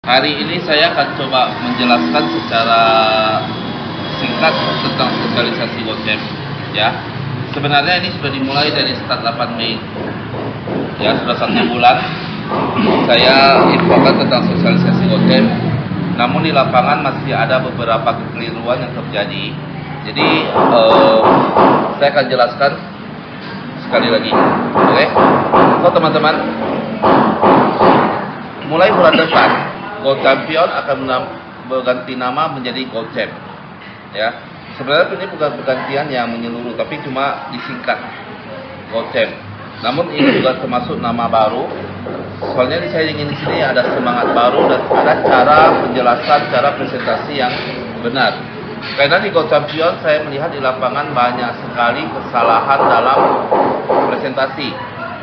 Hari ini saya akan coba menjelaskan secara singkat tentang sosialisasi Gojek. Ya, sebenarnya ini sudah dimulai dari start 8 Mei. Ya, sudah 1 bulan saya infokan tentang sosialisasi Gojek. Namun di lapangan masih ada beberapa kekeliruan yang terjadi. Jadi saya akan jelaskan sekali lagi. Oke? So teman-teman, mulai bulan depan GoChampion akan berganti nama menjadi GoChamp. Ya, sebenarnya ini bukan pergantian yang menyeluruh, tapi cuma disingkat GoChamp. Namun ini juga termasuk nama baru. Soalnya saya ingin di sini ada semangat baru dan ada cara penjelasan, cara presentasi yang benar. Karena di GoChampion saya melihat di lapangan banyak sekali kesalahan dalam presentasi.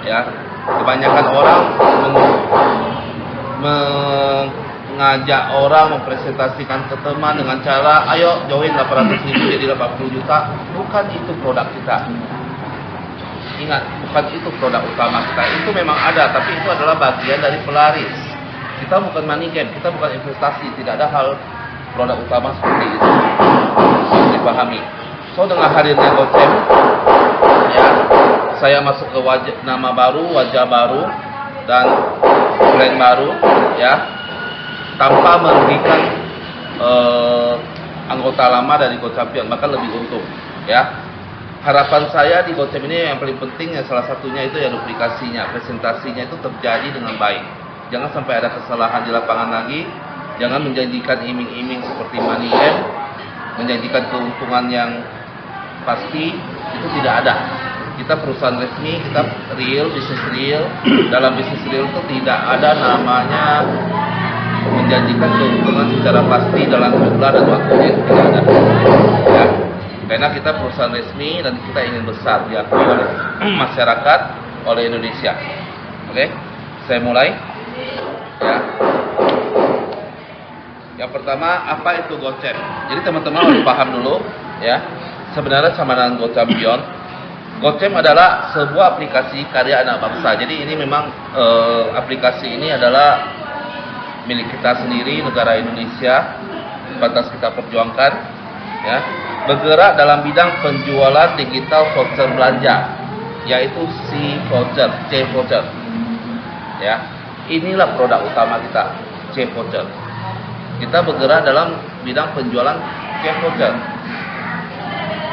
Ya, kebanyakan orang mengajak orang mempresentasikan ke teman dengan cara ayo join 800.000 jadi 80 juta. Bukan itu produk kita. Ingat, bukan itu produk utama kita. Itu memang ada, tapi itu adalah bagian dari pelaris. Kita bukan money game, kita bukan investasi. Tidak ada hal produk utama seperti itu. Dipahami. So dengan hadirnya GoChamp, ya, saya masuk ke nama baru, wajah baru, dan brand baru, ya, tanpa merugikan anggota lama dari GoChampion, bahkan lebih untung, ya. Harapan saya di GoChamp ini yang paling penting ya salah satunya itu ya duplikasinya, presentasinya itu terjadi dengan baik. Jangan sampai ada kesalahan di lapangan lagi. Jangan menjanjikan iming-iming seperti money game, menjanjikan keuntungan yang pasti, itu tidak ada. Kita perusahaan resmi, kita real, bisnis real. Dalam bisnis real itu tidak ada namanya menjanjikan keuntungan secara pasti dalam jumlah dan waktunya, itu tidak ada. Ya. Karena kita perusahaan resmi dan kita ingin besar diakui oleh masyarakat, oleh Indonesia. Oke, saya mulai. Ya. Yang pertama, apa itu GoChamp? Jadi teman-teman harus paham dulu, ya. Sebenarnya sama dengan GoChampion. GoChamp adalah sebuah aplikasi karya anak bangsa. Jadi ini memang aplikasi ini adalah milik kita sendiri, negara Indonesia, batas kita perjuangkan, ya. Bergerak dalam bidang penjualan digital voucher belanja, yaitu C-Voucher, C-Voucher. Ya, inilah produk utama kita, C-Voucher. Kita bergerak dalam bidang penjualan C-Voucher.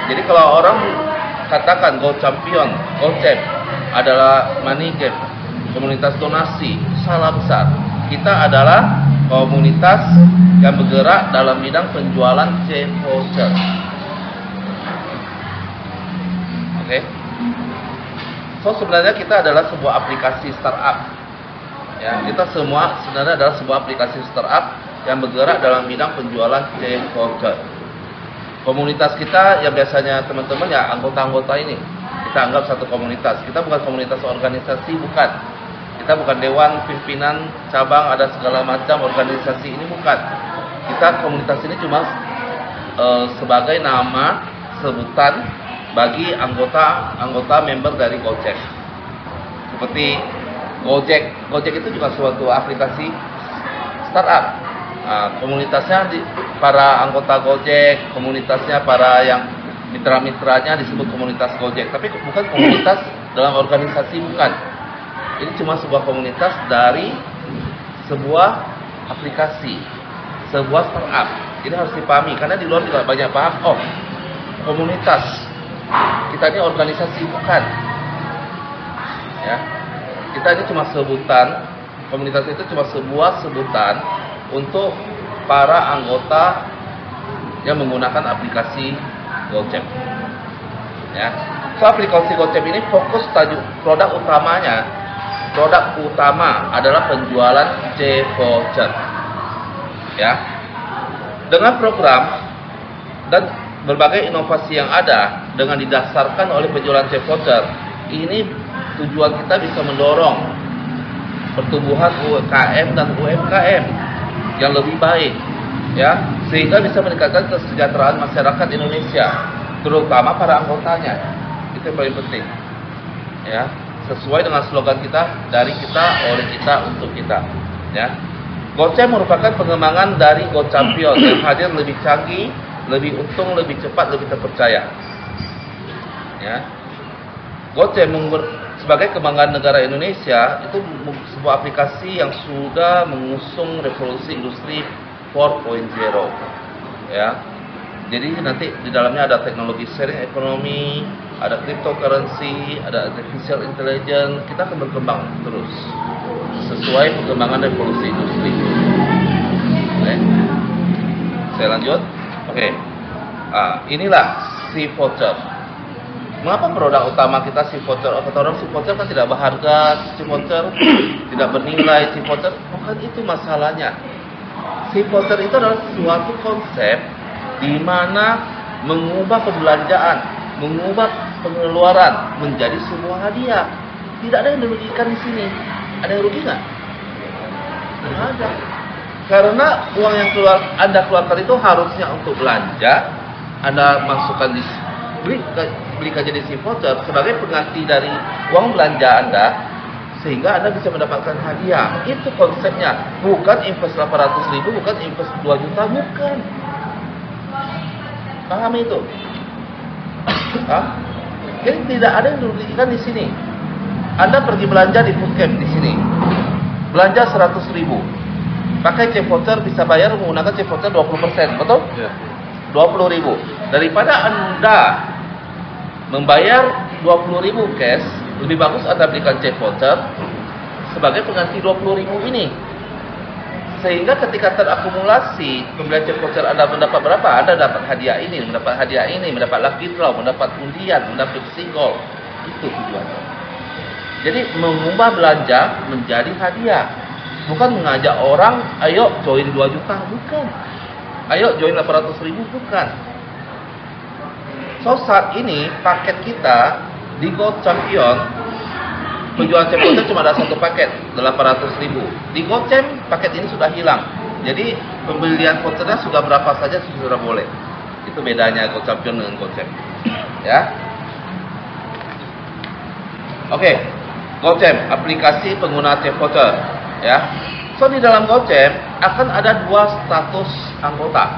Jadi kalau orang katakan GoChampion, GoChamp adalah money game, komunitas donasi, salah besar. Kita adalah komunitas yang bergerak dalam bidang penjualan C-Voucher. Oke. So sebenarnya kita adalah sebuah aplikasi startup. Ya, kita semua sebenarnya adalah sebuah aplikasi startup yang bergerak dalam bidang penjualan C-Voucher. Komunitas kita yang biasanya teman-teman ya anggota-anggota ini kita anggap satu komunitas. Kita bukan komunitas organisasi, bukan. Kita bukan dewan pimpinan cabang ada segala macam organisasi, ini bukan. Kita komunitas ini cuma sebagai nama sebutan bagi anggota member dari Gojek. Seperti Gojek itu juga suatu aplikasi startup. Nah, komunitasnya para anggota Gojek, komunitasnya para yang mitra-mitranya disebut komunitas Gojek, tapi bukan komunitas dalam organisasi, bukan. Ini cuma sebuah komunitas dari sebuah aplikasi, sebuah startup. Ini harus dipahami karena di luar juga banyak paham, oh, komunitas. Kita ini organisasi, bukan. Ya. Kita ini cuma sebutan, komunitas itu cuma sebuah sebutan untuk para anggota yang menggunakan aplikasi GoChamp. Ya. So aplikasi GoChamp ini fokus tajuk produk utamanya. Produk utama adalah penjualan C-Voucher. Ya. Dengan program dan berbagai inovasi yang ada dengan didasarkan oleh penjualan C-Voucher, ini tujuan kita bisa mendorong pertumbuhan UMKM dan UMKM yang lebih baik, ya, sehingga bisa meningkatkan kesejahteraan masyarakat Indonesia, terutama para anggotanya. Itu yang paling penting, ya, sesuai dengan slogan kita, dari kita, oleh kita, untuk kita, ya. GoChamp merupakan pengembangan dari GoChampion yang hadir lebih canggih, lebih untung, lebih cepat, lebih terpercaya. Ya. GoChamp sebagai kebanggaan negara Indonesia itu sebuah aplikasi yang sudah mengusung revolusi industri 4.0. Ya. Jadi nanti di dalamnya ada teknologi sharing ekonomi, ada cryptocurrency, ada artificial intelligence. Kita akan berkembang terus sesuai perkembangan revolusi industri. Oke. Saya lanjut. Oke. Inilah SeaVoucher. Mengapa produk utama kita SeaVoucher? Kata orang SeaVoucher kan tidak berharga, SeaVoucher tidak bernilai, SeaVoucher bukan itu masalahnya. SeaVoucher itu adalah suatu konsep di mana mengubah perbelanjaan, mengubah pengeluaran menjadi sebuah hadiah. Tidak ada yang dirugikan di sini. Ada yang rugi nggak? Tidak ada. Karena uang yang Anda keluarkan itu harusnya untuk belanja. Anda masukkan di belikan jadi SeaVoucher sebagai pengganti dari uang belanja Anda, sehingga Anda bisa mendapatkan hadiah. Itu konsepnya. Bukan invest 800.000, bukan invest 2 juta, bukan. Paham itu? Jadi tidak ada yang dirugikan di sini. Anda pergi belanja di Foodcamp di sini, belanja 100.000, pakai SeaVoucher bisa bayar menggunakan SeaVoucher 20%, betul? Ya. 20.000. Daripada Anda membayar 20.000 cash, lebih bagus Anda belikan SeaVoucher sebagai pengganti 20.000 ini. Sehingga ketika terakumulasi pembelian SeaVoucher Anda mendapat berapa? Anda dapat hadiah ini, mendapat hadiah ini, mendapat lucky draw, mendapat undian, mendapat single. Itu tujuannya. Jadi mengubah belanja menjadi hadiah. Bukan mengajak orang, ayo join 2 juta, bukan. Ayo join 800.000, bukan. So saat ini paket kita di GoChampion penjualan SeaVoucher cuma ada satu paket 800.000. Di GoChamp paket ini sudah hilang. Jadi pembelian vouchernya sudah berapa saja sudah boleh. Itu bedanya GoChampion dengan GoChamp. Ya. Oke. GoChamp aplikasi pengguna SeaVoucher. Ya. So di dalam GoChamp akan ada 2 status anggota.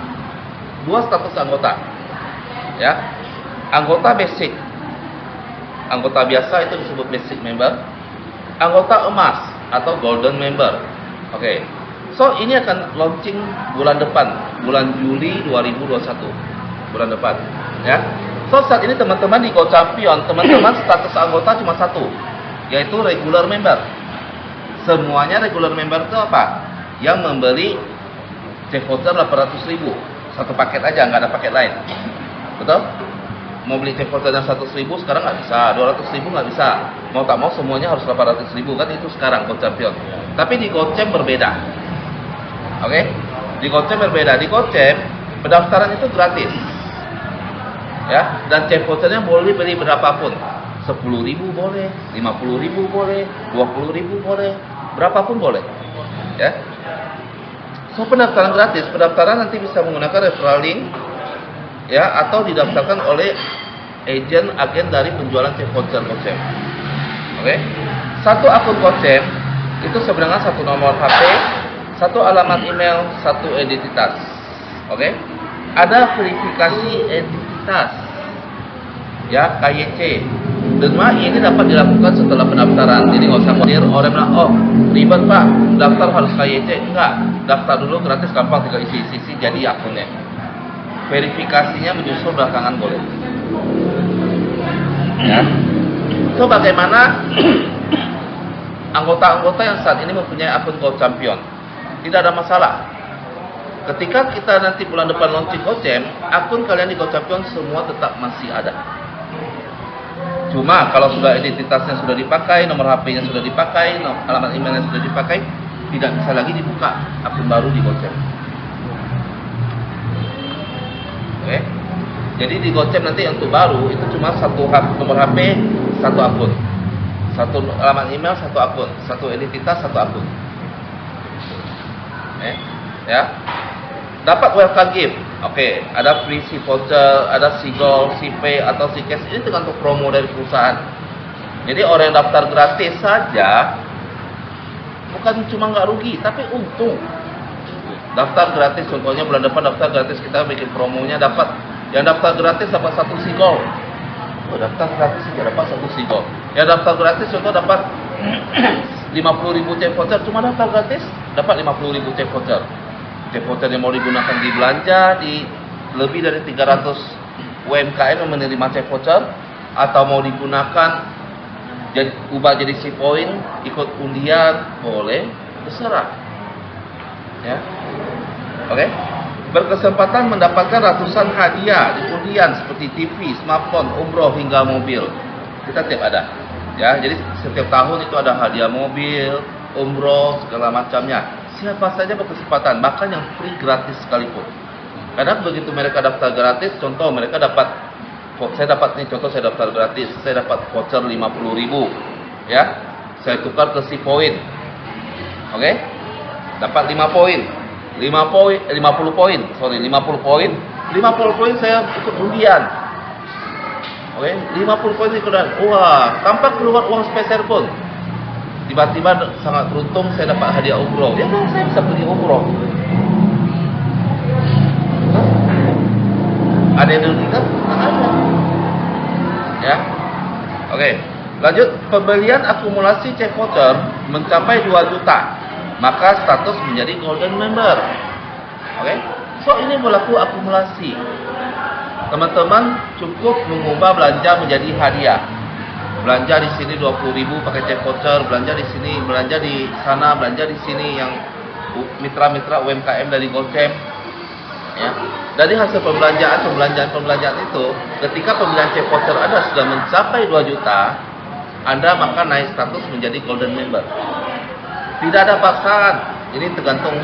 2 status anggota. Ya. Anggota basic. Anggota biasa itu disebut basic member. Anggota emas atau golden member. Oke. So ini akan launching bulan depan, bulan Juli 2021. Bulan depan, ya. So saat ini teman-teman di GoChampion, teman-teman status anggota cuma satu, yaitu regular member. Semuanya regular member itu apa? Yang membeli SeaVoucher 800.000. Satu paket aja, nggak ada paket lain. Betul? Mau beli SeaVoucher yang 100.000 sekarang nggak bisa, 200.000 nggak bisa. Mau tak mau semuanya harus 800.000 kan itu sekarang GoChampion. Tapi di GoChamp berbeda. Oke? Di GoChamp berbeda. Di GoChamp pendaftaran itu gratis. Ya, dan SeaVouchernya boleh beli berapapun. 10.000 boleh, 50.000 boleh, 20.000 boleh, berapapun boleh. Ya. So pendaftaran gratis, pendaftaran nanti bisa menggunakan referral link. Ya, atau didaftarkan oleh agen dari penjualan SeaVoucher GoChamp. Oke. Satu akun GoChamp itu sebenarnya satu nomor HP, satu alamat email, satu identitas. Oke. Ada verifikasi identitas. Ya, KYC. Dan ini dapat dilakukan setelah pendaftaran. Jadi nggak usah khawatir orang bilang, "Oh, ribet Pak, daftar harus KYC." Enggak, daftar dulu gratis, gampang, tinggal isi-isi jadi akunnya. Verifikasinya menyusul belakangan boleh. Ya. So bagaimana anggota-anggota yang saat ini mempunyai akun GoChampion? Tidak ada masalah. Ketika kita nanti bulan depan launching GoChamp, akun kalian di GoChampion semua tetap masih ada. Cuma kalau sudah identitasnya sudah dipakai, nomor HP-nya sudah dipakai, alamat emailnya sudah dipakai, tidak bisa lagi dibuka akun baru di GoChamp. Oke. Jadi di GoChamp nanti untuk baru itu cuma satu nomor HP, satu akun. Satu alamat email, satu akun. Satu identitas, satu akun. Ya. Dapat welcome gift. Oke, ada free SeaVoucher, ada SeaGold, SeaPay atau SeaCash. Ini tergantung promo dari perusahaan. Jadi orang yang daftar gratis saja bukan cuma nggak rugi, tapi untung. Daftar gratis, contohnya bulan depan daftar gratis, kita bikin promonya, dapat yang daftar gratis dapat 1 sigol. Oh, daftar gratis saja dapat 1 sigol. Yang daftar gratis contoh dapat 50.000 check voucher, cuma daftar gratis dapat 50.000 check voucher. Check voucher yang mau digunakan di belanja di lebih dari 300 UMKM yang menerima check voucher, atau mau digunakan ubah jadi si poin, ikut undian, boleh, terserah. Ya. Oke. Berkesempatan mendapatkan ratusan hadiah di undian seperti TV, smartphone, umroh hingga mobil. Kita tiap ada. Ya, jadi setiap tahun itu ada hadiah mobil, umroh, segala macamnya. Siapa saja berkesempatan, bahkan yang free gratis sekalipun. Karena begitu mereka daftar gratis, contoh mereka dapat, saya dapat nih contoh, saya daftar gratis, saya dapat voucher 50.000, ya, saya tukar ke si poin, oke, dapat 5 poin, 50 poin, 50 poin saya ikut undian, oke, 50 poin ikutan, wah, tanpa keluar uang spesial pun, tiba-tiba sangat beruntung saya dapat hadiah umroh, ya kan saya bisa pergi umroh. Ada yang dirugikan? Tidak ada. Ya, oke. Lanjut, pembelian akumulasi check voucher mencapai 2 juta, maka status menjadi golden member. Oke, so ini berlaku akumulasi. Teman-teman cukup mengubah belanja menjadi hadiah. Belanja di sini 20.000 pakai check voucher, belanja di sini, belanja di sana, belanja di sini yang mitra-mitra UMKM dari Goldcamp. Ya. Dari hasil pembelanjaan itu, ketika pembelian check voucher Anda sudah mencapai 2 juta, Anda maka naik status menjadi golden member. Tidak ada paksaan. Ini tergantung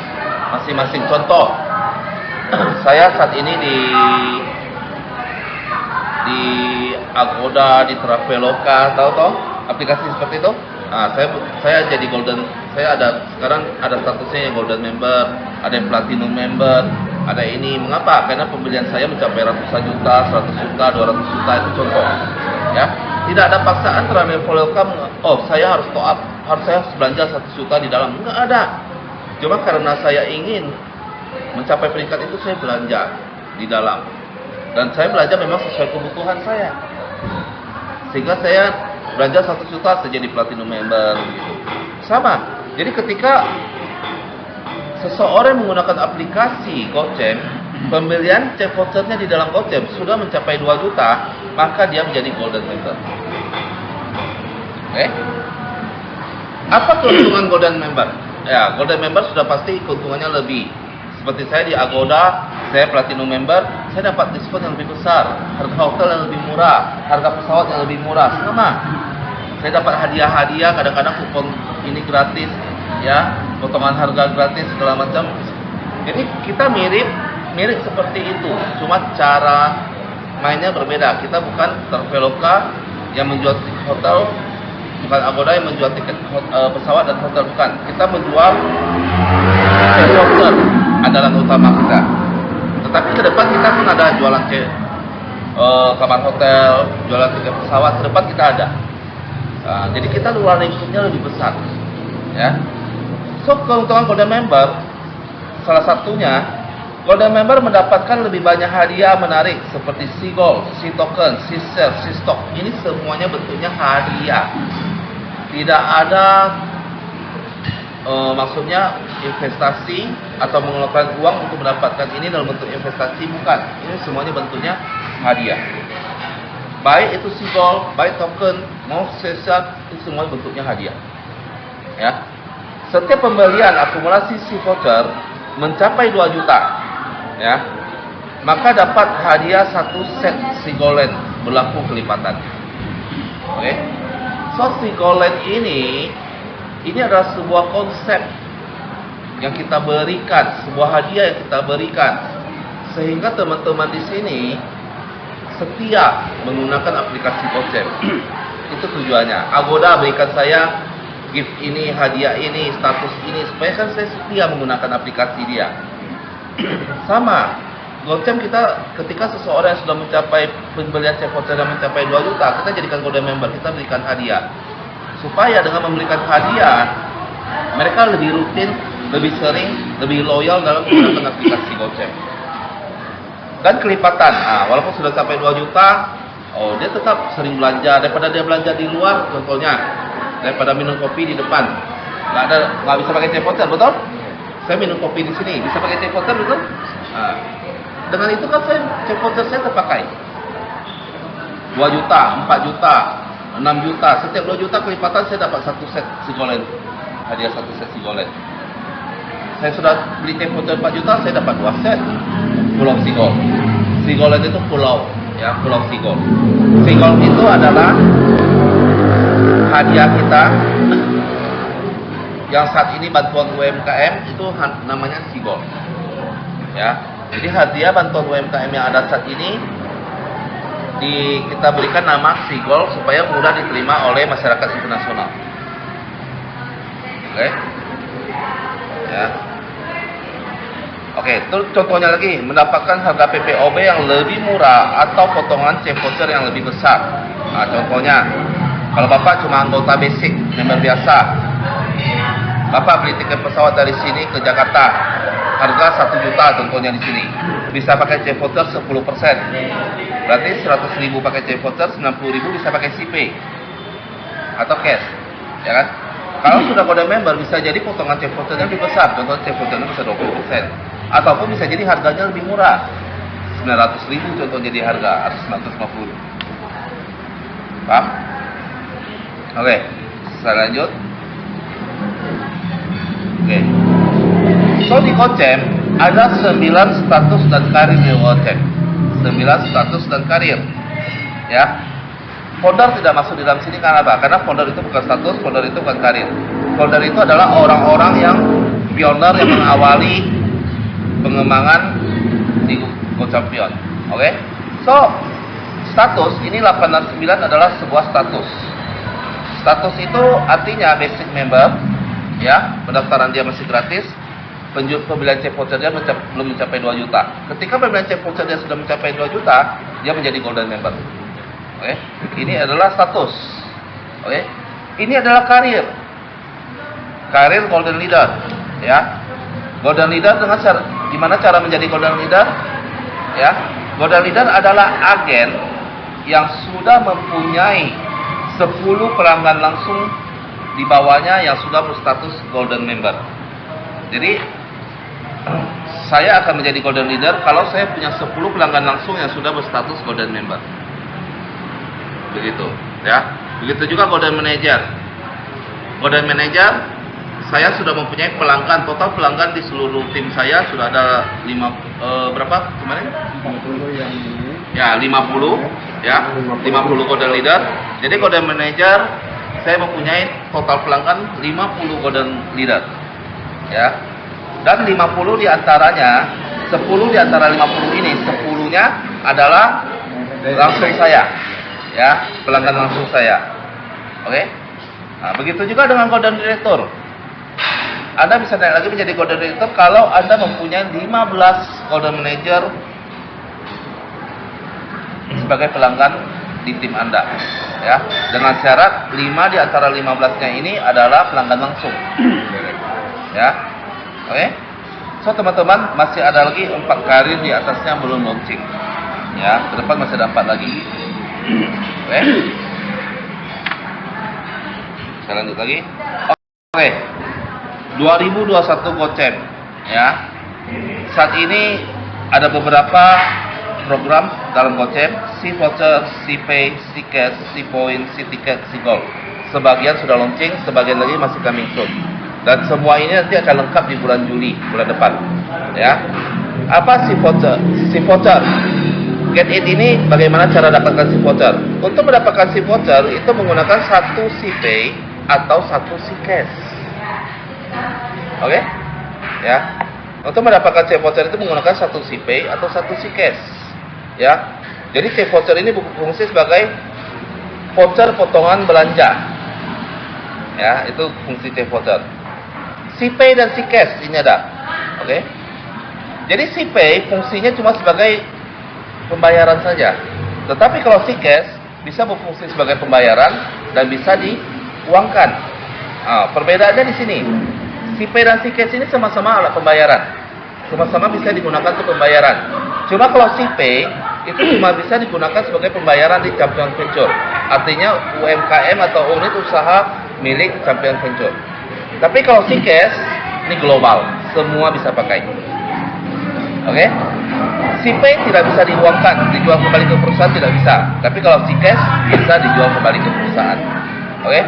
masing-masing. Contoh, saya saat ini di Agoda, di Traveloka, tahu aplikasi seperti itu. Nah, saya jadi golden, sekarang ada statusnya yang golden member, ada yang platinum member, ada ini. Mengapa? Karena pembelian saya mencapai ratusan juta, 100 juta, 200 juta, itu contoh. Ya, tidak ada paksaan Traveloka. Oh, saya harus top up, saya harus belanja 1 juta di dalam. Enggak ada. Cuma karena saya ingin mencapai peringkat itu, saya belanja di dalam. Dan saya belanja memang sesuai kebutuhan saya. Sehingga saya belanja 1 juta, saya jadi platinum member gitu. Sama. Jadi ketika seseorang menggunakan aplikasi Goldcamp, pembelian check vouchernya di dalam Goldcamp sudah mencapai 2 juta, maka dia menjadi golden member. Oke? Apa keuntungan golden member? Ya, golden member sudah pasti keuntungannya lebih. Seperti saya di Agoda, saya platinum member, saya dapat diskon yang lebih besar, harga hotel yang lebih murah, harga pesawat yang lebih murah, sama. Saya dapat hadiah-hadiah, kadang-kadang kupon ini gratis, ya, potongan harga gratis, segala macam. Jadi kita mirip seperti itu, cuma cara mainnya berbeda. Kita bukan Traveloka yang menjual tiket hotel, bukan Agoda yang menjual tiket pesawat dan hotel, bukan. Kita menjual check voucher adalah utama kita. Tetapi ke depan kita pun ada jualan kamar hotel, jualan tiket pesawat, ke depan kita ada. Jadi kita luar lingkupnya lebih besar. Ya. So, keuntungan golden member, salah satunya, golden member mendapatkan lebih banyak hadiah menarik seperti sea gold, sea token, sea share, sea stock. Ini semuanya bentuknya hadiah. Tidak ada maksudnya investasi atau mengeluarkan uang untuk mendapatkan ini dalam bentuk investasi, bukan. Ini semuanya bentuknya hadiah. Baik itu sea gold, baik token, mau share, itu semua bentuknya hadiah. Ya. Setiap pembelian akumulasi sea voucher mencapai 2 juta, ya, maka dapat hadiah 1 set sea golden berlaku kelipatan. Oke. So, sea golden ini adalah sebuah konsep yang kita berikan, sebuah hadiah yang kita berikan, sehingga teman-teman di sini setia menggunakan aplikasi Goldcamp. Itu tujuannya. Agoda berikan saya gift ini, hadiah ini, status ini, supaya kan saya setia menggunakan aplikasi dia. Sama, Goldcamp kita ketika seseorang yang sudah mencapai pembelian check voucher yang mencapai 2 juta, kita jadikan golden member, kita berikan hadiah. Supaya dengan memberikan hadiah, mereka lebih rutin lebih sering, lebih loyal dalam menggunakan aplikasi Gocap. Dan kelipatan, walaupun sudah sampai 2 juta, dia tetap sering belanja daripada dia belanja di luar, contohnya daripada minum kopi di depan, nggak bisa pakai check voucher, betul? Saya minum kopi di sini, bisa pakai check voucher, betul? Dengan itu kan check voucher saya terpakai. 2 juta, 4 juta, 6 juta, setiap 2 juta kelipatan saya dapat 1 set Sigolend, hadiah 1 set Sigolend. Saya sudah beli check voucher 4 juta, saya dapat 2 set Pulau Sigol. Sigolend itu pulau, ya, Pulau Sigol. Sigol itu adalah hadiah kita yang saat ini bantuan UMKM itu namanya Sigol. Ya, jadi hadiah bantuan UMKM yang ada saat ini kita berikan nama Sigol supaya mudah diterima oleh masyarakat internasional. Oke, ya. Oke, itu contohnya lagi, mendapatkan harga PPOB yang lebih murah atau potongan check voucher yang lebih besar. Contohnya, kalau Bapak cuma anggota basic, member biasa, Bapak beli tiket pesawat dari sini ke Jakarta, harga 1 juta contohnya di sini, bisa pakai check voucher 10%. Berarti 100.000 pakai check voucher, 90.000 bisa pakai CP atau cash, ya kan? Kalau sudah kode member, bisa jadi potongan check vouchernya lebih besar, contohnya check vouchernya bisa 20%. Ataupun bisa jadi harganya lebih murah, 900.000 contoh jadi harga, atau 950. Paham? Oke, saya lanjut. Oke. So di Gocap ada 9 status dan karir di Gocap. 9 status dan karir. Ya. Founder tidak masuk di dalam sini karena apa? Karena founder itu bukan status, founder itu bukan karir. Founder itu adalah orang-orang yang pioner yang mengawali pengembangan di Gocampion. Oke. So, status ini 8 dan 9 adalah sebuah status. Status itu artinya basic member, ya, pendaftaran dia masih gratis. Pembelian check voucher dia belum mencapai 2 juta. Ketika pembelian check voucher dia sudah mencapai 2 juta, dia menjadi golden member. Oke. Ini adalah status. Oke. Ini adalah karir. Karir golden leader, ya. Golden leader dengan gimana cara menjadi golden leader? Ya, golden leader adalah agen yang sudah mempunyai 10 pelanggan langsung di bawahnya yang sudah berstatus golden member. Jadi saya akan menjadi golden leader kalau saya punya 10 pelanggan langsung yang sudah berstatus golden member. Begitu, ya. Begitu juga golden manager. Golden manager, saya sudah mempunyai pelanggan, total pelanggan di seluruh tim saya sudah ada 5 berapa kemarin? 50 yang ini. Ya, 50, ya. 50 golden leader. Jadi golden manager saya mempunyai total pelanggan 50 golden leader. Ya. Dan 50 di antaranya, 10 di antara 50 ini, 10-nya adalah langsung saya. Ya, pelanggan langsung saya. Oke? Nah, begitu juga dengan golden director. Anda bisa naik lagi menjadi golden director kalau Anda mempunyai 15 golden manager sebagai pelanggan di tim Anda. Ya, dengan syarat 5 di antara 15-nya ini adalah pelanggan langsung. Ya. Oke. So teman-teman, masih ada lagi 4 karir di atasnya belum launching. Ya, ke depan masih ada 4 lagi. Oke. Saya lanjut lagi. Oke. 2021 Gocap, ya. Saat ini ada beberapa program dalam Gocap, C-Voucher, C-Pay, C-Cash, C-Point, C-Ticket, C-Gold. Sebagian sudah launching, sebagian lagi masih coming soon. Dan semua ini nanti akan lengkap di bulan Juli, bulan depan. Ya. Apa C-Voucher? C-Voucher. Get It ini bagaimana cara dapatkan C-Voucher? Untuk mendapatkan C-Voucher itu menggunakan 1 C-Pay atau 1 C-Cash. Oke, ya. Untuk mendapatkan C-Voucher itu menggunakan 1 C-Pay atau 1 C-Cash, ya. Jadi C-Voucher ini berfungsi sebagai voucher potongan belanja, ya. Itu fungsi C-Voucher. C-Pay dan C-Cash ini ada, oke. Jadi C-Pay fungsinya cuma sebagai pembayaran saja. Tetapi kalau C-Cash bisa berfungsi sebagai pembayaran dan bisa diuangkan. Perbedaannya di sini. SIPay dan SICAsh ini sama-sama alat pembayaran. Sama-sama bisa digunakan untuk pembayaran. Cuma kalau SIPay itu cuma bisa digunakan sebagai pembayaran di Champion Venture. Artinya UMKM atau unit usaha milik Champion Venture. Tapi kalau SICAsh ini global, semua bisa pakai. Oke? SIPay tidak bisa diuangkan, dijual kembali ke perusahaan tidak bisa. Tapi kalau SICAsh bisa dijual kembali ke perusahaan. Oke?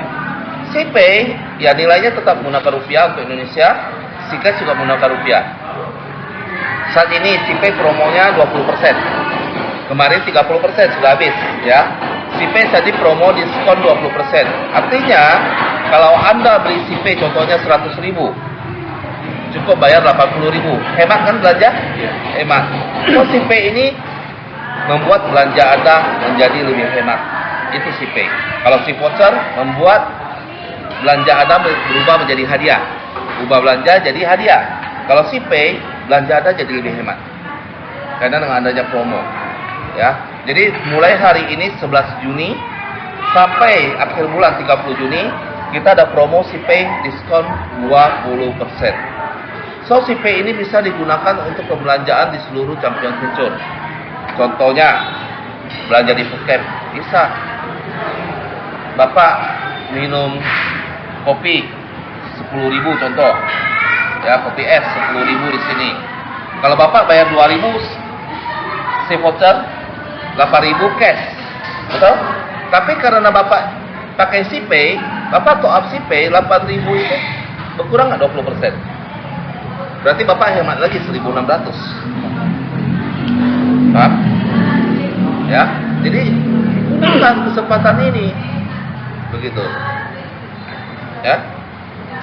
SIPay ya nilainya tetap menggunakan rupiah untuk Indonesia, SICAsh juga menggunakan rupiah. Saat ini SIPay promonya 20%. Kemarin 30% sudah habis ya. SIPay tadi promo diskon 20%. Artinya kalau Anda beli SIPay contohnya 100.000, cukup bayar 80.000. Hemat kan belanja? Hemat. So SIPay ini membuat belanja Anda menjadi lebih hemat. Itu SIPay. Kalau SIVoucher membuat belanja Anda berubah menjadi hadiah. Ubah belanja jadi hadiah. Kalau SIPay, belanja Anda jadi lebih hemat. Karena dengan adanya promo. Ya. Jadi mulai hari ini 11 Juni sampai akhir bulan 30 Juni kita ada promo SIPay diskon 20%. So SIPay ini bisa digunakan untuk pembelanjaan di seluruh Champion Venture. Contohnya belanja di Foodcamp bisa. Bapak minum kopi 10.000 contoh. Ya, kopi es 10.000 di sini. Kalau Bapak bayar 2.000 SIVoucher 8.000 cash. Betul? Tapi karena Bapak pakai SIPay, Bapak top up SIPay 8.000 itu berkurang nggak 20%. Berarti Bapak hemat lagi 1.600. Paham? Ya. Jadi gunakan kesempatan ini. Begitu. Ya.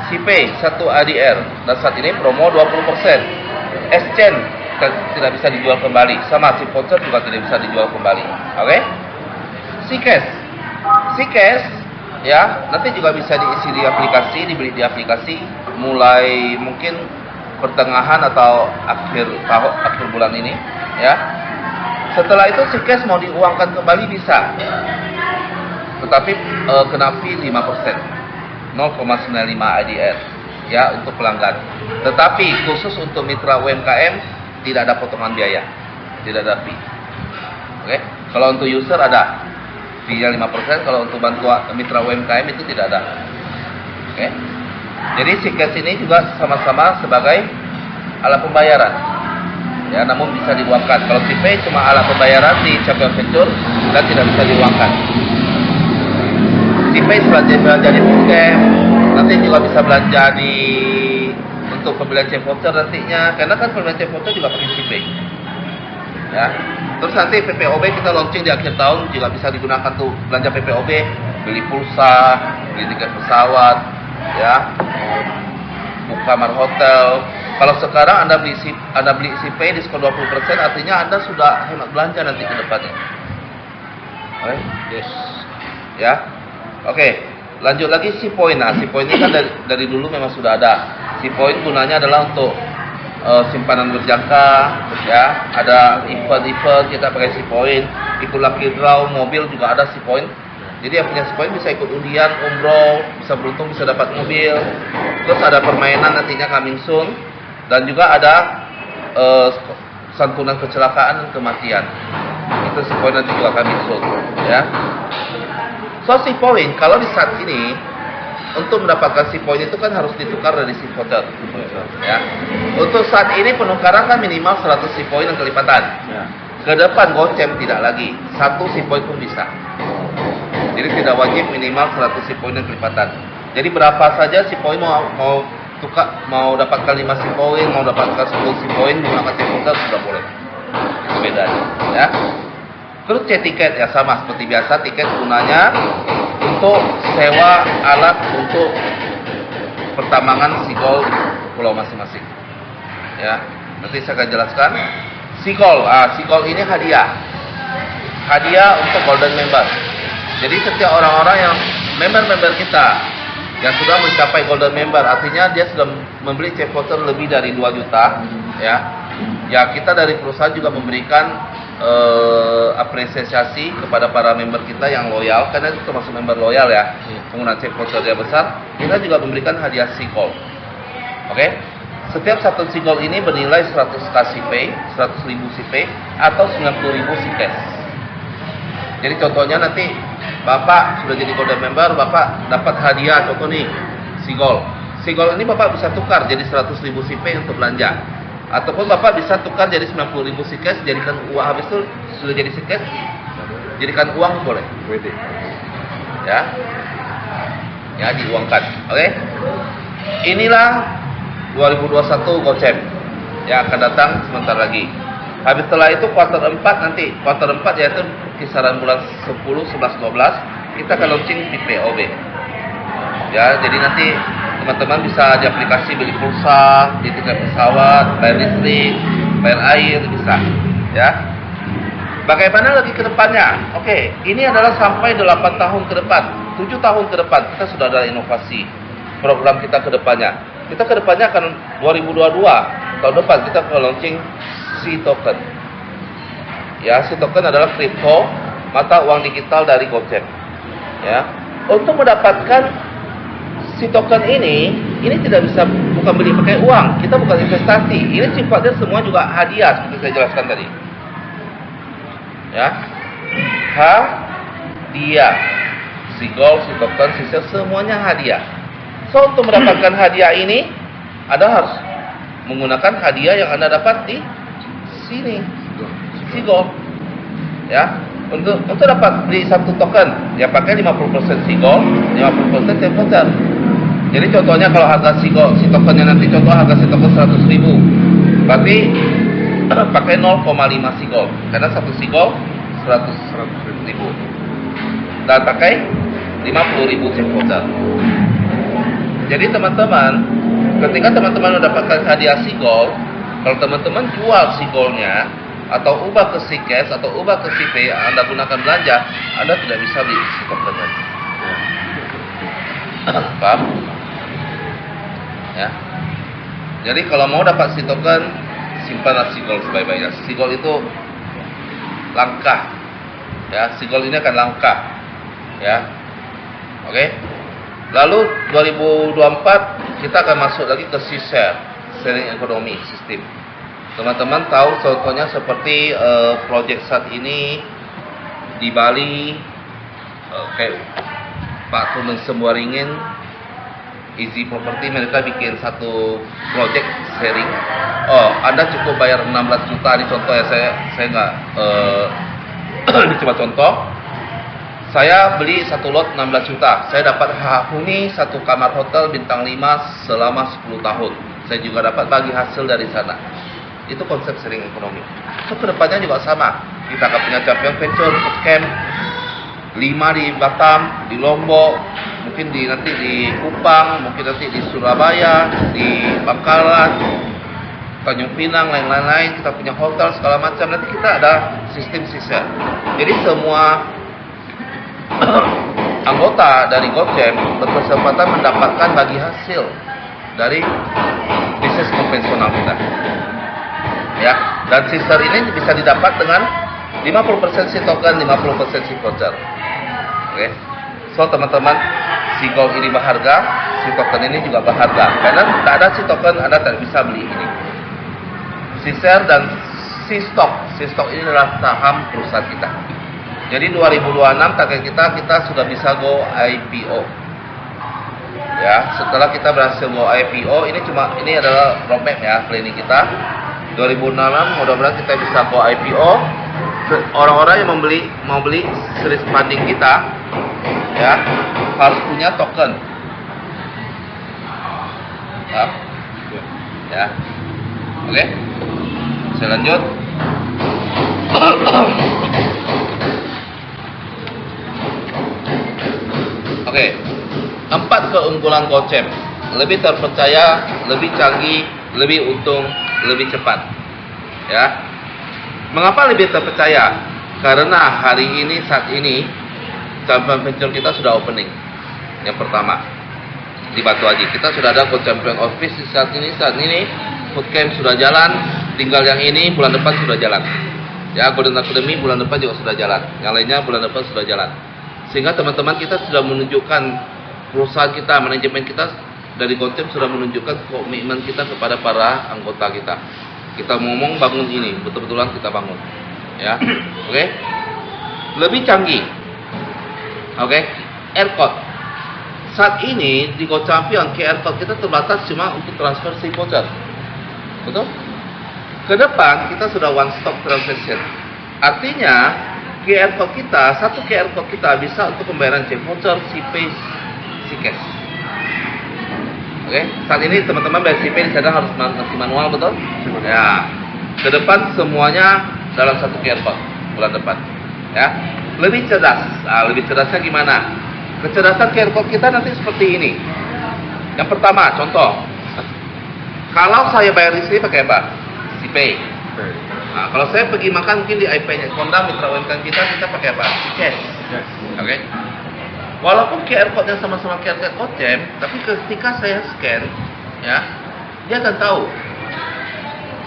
SIPay 1 ADR dan saat ini promo 20%. Exchange tidak bisa dijual kembali. Sama SIVoucher juga tidak bisa dijual kembali. Oke? SICAsh. SICAsh ya, nanti juga bisa diisi di aplikasi, dibeli di aplikasi mulai mungkin pertengahan atau akhir bulan ini, ya. Setelah itu SICAsh mau diuangkan kembali bisa. Tetapi kena fee 5%. 0,95 ADR ya untuk pelanggan. Tetapi khusus untuk mitra UMKM tidak ada potongan biaya. Tidak ada fee. Oke. Kalau untuk user ada fee-nya 5%, kalau untuk bantuan mitra UMKM itu tidak ada. Oke. Jadi SICAsh ini juga sama-sama sebagai alat pembayaran. Ya, namun bisa diuangkan. Kalau SIPay cuma alat pembayaran di Champion Venture dan tidak bisa diuangkan. SIPay belanja di Foodcamp, nanti juga bisa belanja di untuk pembelian voucher nantinya, karena kan pembelian voucher juga pakai SIPay. Ya. Terus nanti PPOB kita launching di akhir tahun juga bisa digunakan tuh belanja PPOB, beli pulsa, beli tiket pesawat, ya, buka kamar hotel. Kalau sekarang Anda beli SIPay diskon 20%, artinya Anda sudah hemat belanja nanti ke depannya. Oke, yes, ya, oke. Lanjut lagi SIPoint. Nah, SIPoint ini kan dari dulu memang sudah ada. SIPoint gunanya adalah untuk simpanan berjangka, ya. Ada event-event kita pakai SIPoint. Ikut lucky draw mobil juga ada SIPoint. Jadi yang punya SIPoint bisa ikut undian, umroh, bisa beruntung bisa dapat mobil. Terus ada permainan nantinya coming soon, dan juga ada santunan kecelakaan dan kematian. Itu SIPoint nanti juga coming soon, ya. So SIPoint kalau di saat ini untuk mendapatkan SIPoint itu kan harus ditukar dari SIVoucher, ya. Untuk saat ini penukaran kan minimal 100 SIPoint dan kelipatan. Ya. Ke depan gocem tidak lagi, 1 SIPoint pun bisa. Jadi tidak wajib minimal 100 SIPoint dan kelipatan. Jadi berapa saja SIPoint mau tukar, mau dapatkan 5 SIPoint, mau dapatkan 10 SIPoint menggunakan SIVoucher sudah boleh. Itu bedanya, ya. Terus tiket ya sama seperti biasa, tiket gunanya untuk sewa alat untuk pertambangan Seagull pulau masing-masing. Ya, nanti saya akan jelaskan. Seagull ini hadiah untuk golden member. Jadi setiap orang-orang yang member kita yang sudah mencapai golden member, artinya dia sudah membeli voucher lebih dari 2 juta, ya. Ya, kita dari perusahaan juga memberikan apresiasi kepada para member kita yang loyal, karena itu termasuk member loyal ya. Penggunaan voucher dia besar, kita juga memberikan hadiah Seagull. Oke. Setiap satu sigol ini bernilai 100k CP, 100.000 CP atau 90.000 CKS. Jadi contohnya nanti Bapak sudah jadi golden member, Bapak dapat hadiah contoh nih sigol. Sigol ini Bapak bisa tukar jadi 100.000 CP untuk belanja. Ataupun Bapak bisa tukar jadi 90.000 CKS, jadikan uang. Habis itu sudah jadi CKS, jadikan uang boleh. Ya. Ya, diuangkan. Oke. Inilah 2021 Gocap yang akan datang sebentar lagi. Habis setelah itu kuartal 4 nanti, kuartal 4 yaitu kisaran bulan 10, 11, 12 kita akan launching di POB. Ya, jadi nanti teman-teman bisa di aplikasi beli pulsa, di tiket pesawat, bayar listrik, bayar air bisa. Ya. Bagaimana lagi ke depannya? Oke, ini adalah sampai 8 tahun ke depan, 7 tahun ke depan kita sudah ada inovasi program kita ke depannya. Kita ke depannya akan 2022 tahun depan kita akan launching C-Token. Ya, C-Token adalah kripto mata uang digital dari Gocap. Ya, untuk mendapatkan C-Token ini tidak bisa bukan beli pakai uang. Kita bukan investasi. Ini sifatnya semua juga hadiah seperti saya jelaskan tadi. Ya, hadiah. C-Gold, C-Token, C-Share semuanya hadiah. So, untuk mendapatkan hadiah ini, Anda harus menggunakan hadiah yang Anda dapat di sini, C-Gold. Ya, untuk dapat di satu token, ya pakai 50% C-Gold, 50% temp voucher. Jadi contohnya kalau harga C-Tokennya nanti contoh harga C-Token 100.000, berarti pakai 0,5 C-Gold, karena satu C-Gold 100.000, dan pakai 50.000 temp voucher. Jadi teman-teman, ketika teman-teman mendapatkan hadiah C-Gold, kalau teman-teman jual C-Gold-nya atau ubah ke C-Cash atau ubah ke CP Anda gunakan belanja, Anda tidak bisa beli C-Token lagi. Paham? Ya. Jadi kalau mau dapat C-Token, simpanlah C-Gold sebaik-baiknya. C-Gold itu langka. Ya, C-Gold ini akan langka. Ya. Oke. Lalu 2024 kita akan masuk lagi ke C-Share, sharing ekonomi sistem. Teman-teman tahu contohnya seperti project saat ini di Bali, kayak Pak Tuneng Sembuaringin, Easy Property, mereka bikin satu project sharing. Oh, Anda cukup bayar 16 juta di contoh ya, saya nggak ini cuma contoh. Saya beli satu lot 16 juta. Saya dapat huni satu kamar hotel bintang 5 selama 10 tahun. Saya juga dapat bagi hasil dari sana. Itu konsep sharing ekonomi. So, kedepannya juga sama. Kita akan punya champion venture camp 5 di Batam, di Lombok, mungkin nanti di Kupang, mungkin nanti di Surabaya, di Bangkalan, Tanjung Pinang, lain-lain. Kita punya hotel segala macam. Nanti kita ada sistem C-Share. Jadi semua anggota dari Gocap berkesempatan mendapatkan bagi hasil dari bisnis konvensional kita. Ya, dan C-Share ini bisa didapat dengan 50% C-Token, 50% C-Voucher. Oke. So, teman-teman, C-Gold ini berharga, C-Token ini juga berharga. Karena tak ada C-Token, Anda tak bisa beli ini. C-Share dan C-Stock. C-Stock ini adalah saham perusahaan kita. Jadi 2026 target kita sudah bisa go IPO. Ya, setelah kita berhasil go IPO, ini adalah roadmap ya, planning kita. 2006 mudah-mudahan kita bisa go IPO. Orang-orang yang mau beli series funding kita, ya, harus punya token. Ya. Oke. Saya lanjut. Oke, 4 keunggulan Gocap. Lebih terpercaya, lebih canggih, lebih untung, lebih cepat. Ya. Mengapa lebih terpercaya? Karena saat ini champion venture kita sudah opening. Yang pertama di Batu Haji kita sudah ada champion office saat ini food camp sudah jalan, tinggal yang ini bulan depan sudah jalan. Ya, Golden Academy bulan depan juga sudah jalan. Yang lainnya bulan depan sudah jalan. Sehingga teman-teman kita sudah menunjukkan perusahaan kita, manajemen kita dari Gocem sudah menunjukkan komitmen kita kepada para anggota kita. Kita ngomong bangun ini, betul-betulan kita bangun. Ya, oke. Lebih canggih. Oke, AirCode. Saat ini di GoChampion QR code kita terbatas cuma untuk transfer si voucher. Betul? Ke depan kita sudah one stop transaction. Artinya QR code kita, satu QR code kita bisa untuk pembayaran C voucher, CP, C-cash. Oke, saat ini teman-teman bayar CP di sana harus masih manual, betul? Ya. Ke depan semuanya dalam satu QR code bulan depan. Ya. Lebih cerdas. Nah, lebih cerdasnya gimana? Kecerdasan QR code kita nanti seperti ini. Yang pertama, contoh. Kalau saya bayar di sini pakai apa? CPay. Nah, kalau saya pergi makan mungkin di IP-nya Konda, mitra UMKM kita pakai apa? C-cash. Oke. Walaupun QR code-nya sama-sama QR code Gocem, tapi ketika saya scan, ya, dia akan tahu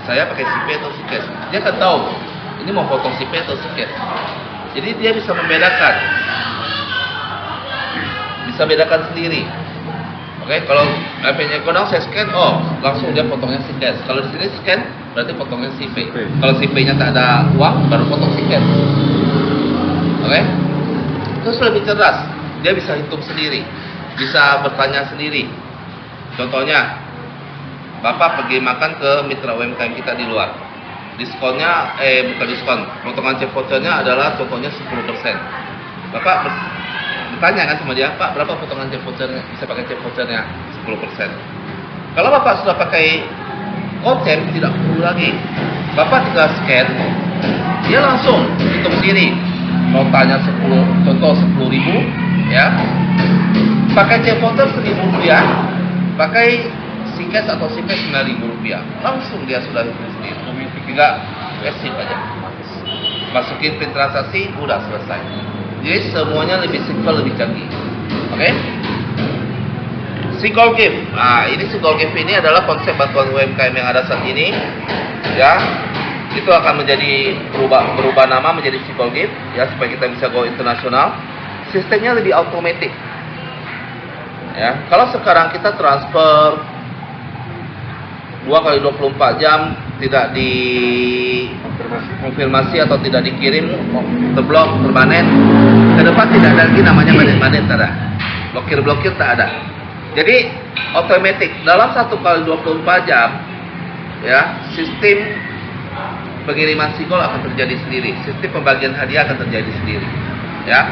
saya pakai CPay atau C-cash. Dia akan tahu ini mau potong CPay atau C-cash. Jadi dia bisa membedakan, bisa bedakan sendiri. Oke, kalau IP-nya Kodang saya scan, oh langsung dia potongnya C-cash. Kalau di sini scan, berarti potongnya CPay. Kalau CPay-nya tak ada uang, baru potong C-cash. Oke, terus lebih cerdas. Dia bisa hitung sendiri, bisa bertanya sendiri. Contohnya, Bapak pergi makan ke mitra UMKM kita di luar. Diskonnya, bukan diskon, potongan C vouchernya adalah contohnya 10%. Bapak bertanya kan sama dia, Pak berapa potongan C vouchernya? Bisa pakai C vouchernya 10%. Kalau Bapak sudah pakai Gocem, tidak perlu lagi. Bapak tinggal scan, dia langsung hitung sendiri. Notanya 10, contoh 10.000, ya. Pakai C voucher Rp1.000, pakai C-cash atau CPay Rp9.000. Langsung dia sudah hitung sendiri. Tinggal kasih aja. Masukin pin transaksi, udah selesai. Jadi semuanya lebih simple, lebih canggih. Oke? Single Gift. Nah, ini Single Gift ini adalah konsep bantuan UMKM yang ada saat ini. Ya. Itu akan menjadi berubah nama menjadi Single Gift, ya, supaya kita bisa go internasional. Sistemnya lebih otomatis. Ya, kalau sekarang kita transfer 2 kali 24 jam tidak dikonfirmasi atau tidak dikirim, terblok, permanen. Ke depan tidak ada lagi namanya manen-manen, tak ada. Blokir-blokir tak ada. Jadi otomatis dalam 1 kali 24 jam, ya, sistem pengiriman single akan terjadi sendiri. Sistem pembagian hadiah akan terjadi sendiri. Ya,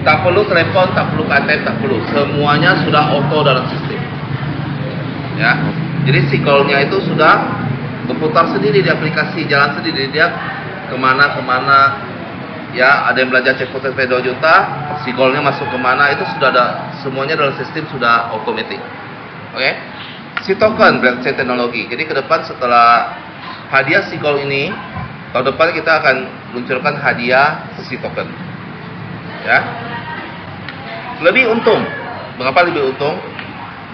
tak perlu telepon, tak perlu KTM, tak perlu. Semuanya sudah auto dalam sistem. Ya, jadi single-nya itu sudah berputar sendiri di aplikasi, jalan sendiri dia kemana-kemana. Ya, ada yang belanja cek voucher 2 juta, single-nya masuk kemana itu sudah ada, semuanya dalam sistem sudah otomatis. Oke, si token blockchain teknologi. Jadi ke depan setelah hadiah single ini, tahun depan kita akan luncurkan hadiah si token. Ya, lebih untung. Mengapa lebih untung?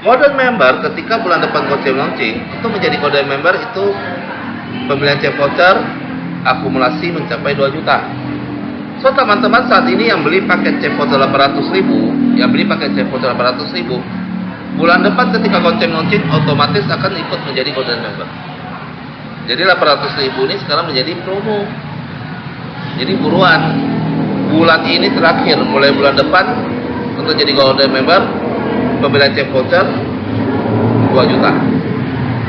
Golden member ketika bulan depan Gocem launching itu menjadi golden member itu pembelian C voucher akumulasi mencapai 2 juta. So teman-teman saat ini yang beli paket C voucher 800.000, yang beli paket C voucher 800.000, bulan depan ketika Gocem launching otomatis akan ikut menjadi golden member. Jadi 800.000 ini sekarang menjadi promo. Jadi buruan. Bulan ini terakhir, mulai bulan depan untuk jadi golden member, pembelian C voucher 2 juta.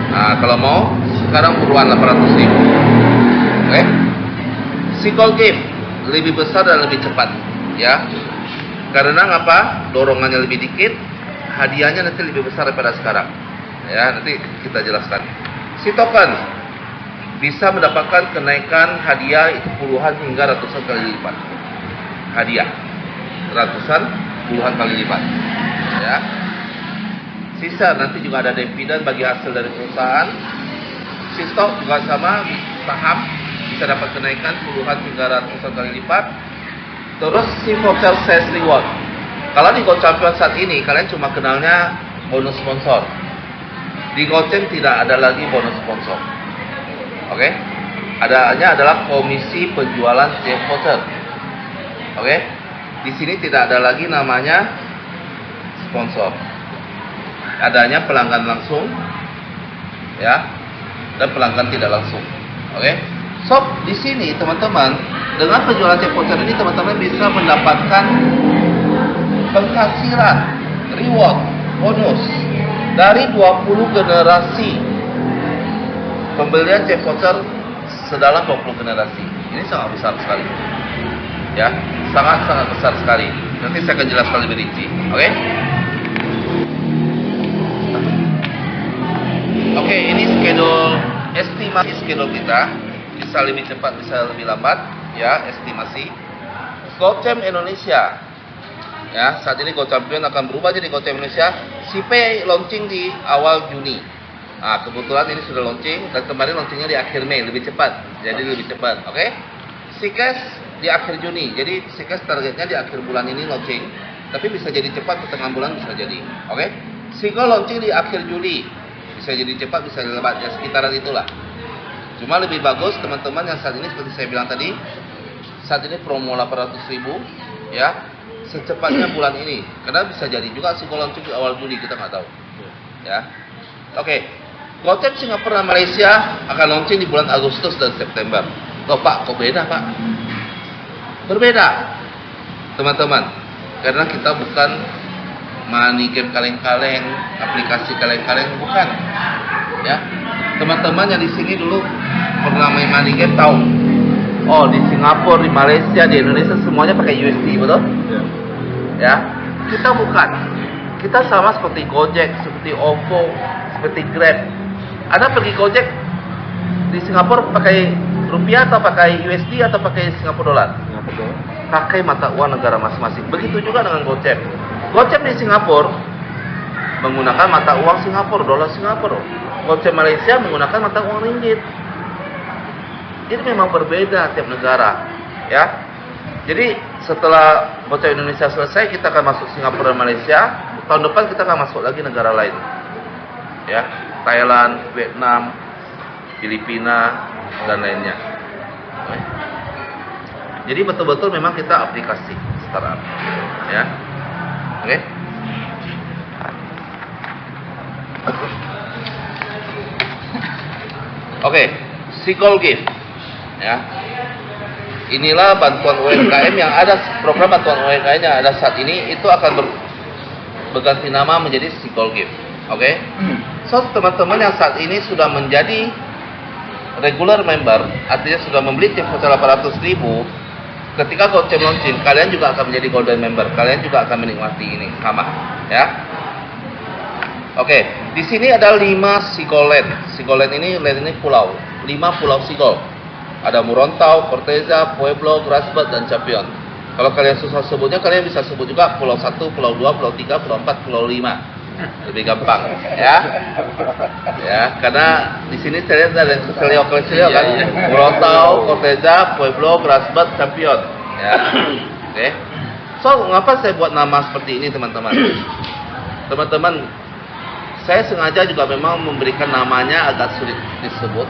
Nah, kalau mau sekarang buruan 800.000. Oke. Single gift lebih besar dan lebih cepat, ya. Karena apa? Dorongannya lebih dikit, hadiahnya nanti lebih besar daripada sekarang. Ya, nanti kita jelaskan. Si token bisa mendapatkan kenaikan hadiah itu puluhan hingga ratusan kali lipat. Hadiah ratusan puluhan kali lipat, ya. Sisa nanti juga ada dividen bagi hasil dari perusahaan. Si stok juga sama, saham bisa dapat kenaikan puluhan hingga ratusan kali lipat. Terus si voucher sales reward. Kalau di GoChampion saat ini kalian cuma kenalnya bonus sponsor. Di Gocem tidak ada lagi bonus sponsor. Oke? Adanya adalah komisi penjualan C voucher. Oke? Di sini tidak ada lagi namanya sponsor. adanya pelanggan langsung, ya, dan pelanggan tidak langsung. Oke. So, di sini teman-teman, dengan penjualan cek voucher ini teman-teman bisa mendapatkan penghasilan, reward, bonus dari 20 generasi pembelian cek voucher sedalam 20 generasi. Ini sangat besar sekali. Ya, sangat-sangat besar sekali. Nanti saya akan jelaskan lebih rinci. Oke? Oke, ini estimasi schedule kita. Bisa lebih cepat, bisa lebih lambat, ya, estimasi. GoChamp Indonesia. Ya, saat ini GoChampion akan berubah jadi GoChamp Indonesia. CP launching di awal Juni. Nah, kebetulan ini sudah launching dan kemarin launchingnya di akhir Mei, lebih cepat. Jadi lebih cepat, oke? Sikes di akhir Juni. Jadi Sikes targetnya di akhir bulan ini launching, tapi bisa jadi cepat ke tengah bulan bisa jadi, oke? Sigo launching di akhir Juli. Bisa jadi cepat, bisa jadi lambat, ya sekitaran itulah. Cuma lebih bagus teman-teman yang saat ini seperti saya bilang tadi, saat ini promo 800.000, ya, secepatnya bulan ini. Karena bisa jadi juga Sigo launching di awal Juli, kita nggak tahu, ya. Oke, GoChamp Singapura dan Malaysia akan launching di bulan Agustus dan September. Loh Pak, kok beda Pak? Berbeda, teman-teman, karena kita bukan money game kaleng-kaleng, aplikasi kaleng-kaleng, bukan. Ya, teman-teman yang di sini dulu pernah main money game tahu. Oh, di Singapura, di Malaysia, di Indonesia semuanya pakai USD, betul? Ya, kita bukan. Kita sama seperti Gojek, seperti OVO, seperti Grab. Anda pergi Gojek di Singapura pakai rupiah atau pakai USD atau pakai Singapura dolar? Pakai mata uang negara masing-masing. Begitu juga dengan GoChamp. GoChamp di Singapura menggunakan mata uang Singapura, dolar Singapura. GoChamp Malaysia menggunakan mata uang ringgit. Ini memang berbeda tiap negara, ya. Jadi setelah GoChamp Indonesia selesai, kita akan masuk Singapura dan Malaysia. Tahun depan kita akan masuk lagi negara lain, ya, Thailand, Vietnam, Filipina, dan lainnya. Oke. Jadi betul-betul memang kita aplikasi startup, ya. Oke. Oke, Sigol Gift, ya. Inilah bantuan UMKM yang ada, program bantuan UMKM yang ada saat ini itu akan berganti nama menjadi Sigol Gift. Oke. So, teman-teman yang saat ini sudah menjadi regular member, artinya sudah membeli cek voucher 800.000, ketika GoChamp launching, kalian juga akan menjadi golden member. Kalian juga akan menikmati ini sama, ya. Oke, di sini ada 5 Sigoland. Sigoland ini, land ini pulau, 5 pulau Sigol. Ada Morontau, Corteza, Pueblo, Grasberg, dan Champion. Kalau kalian susah sebutnya, kalian bisa sebut juga pulau 1, pulau 2, pulau 3, pulau 4, pulau 5. Lebih gampang, ya. Ya, karena di sini saya lihat ada yang keselio kan. Morontau, Corteza, Pueblo, Grasberg, Champion. Ya. Oke. So, mengapa saya buat nama seperti ini, teman-teman? Teman-teman, saya sengaja juga memang memberikan namanya agak sulit disebut.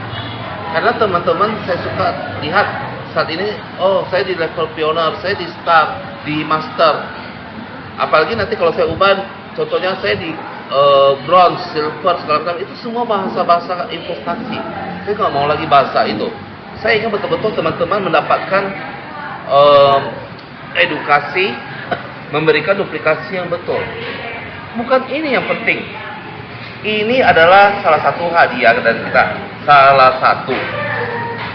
Karena teman-teman saya suka lihat saat ini, oh saya di level pioneer, saya di start, di master. Apalagi nanti kalau saya ubah, contohnya saya di bronze, silver, segala macam, itu semua bahasa-bahasa investasi. Saya nggak mau lagi bahasa itu. Saya ingin betul-betul teman-teman mendapatkan edukasi, memberikan duplikasi yang betul. Bukan ini yang penting. Ini adalah salah satu hadiah dari kita. Salah satu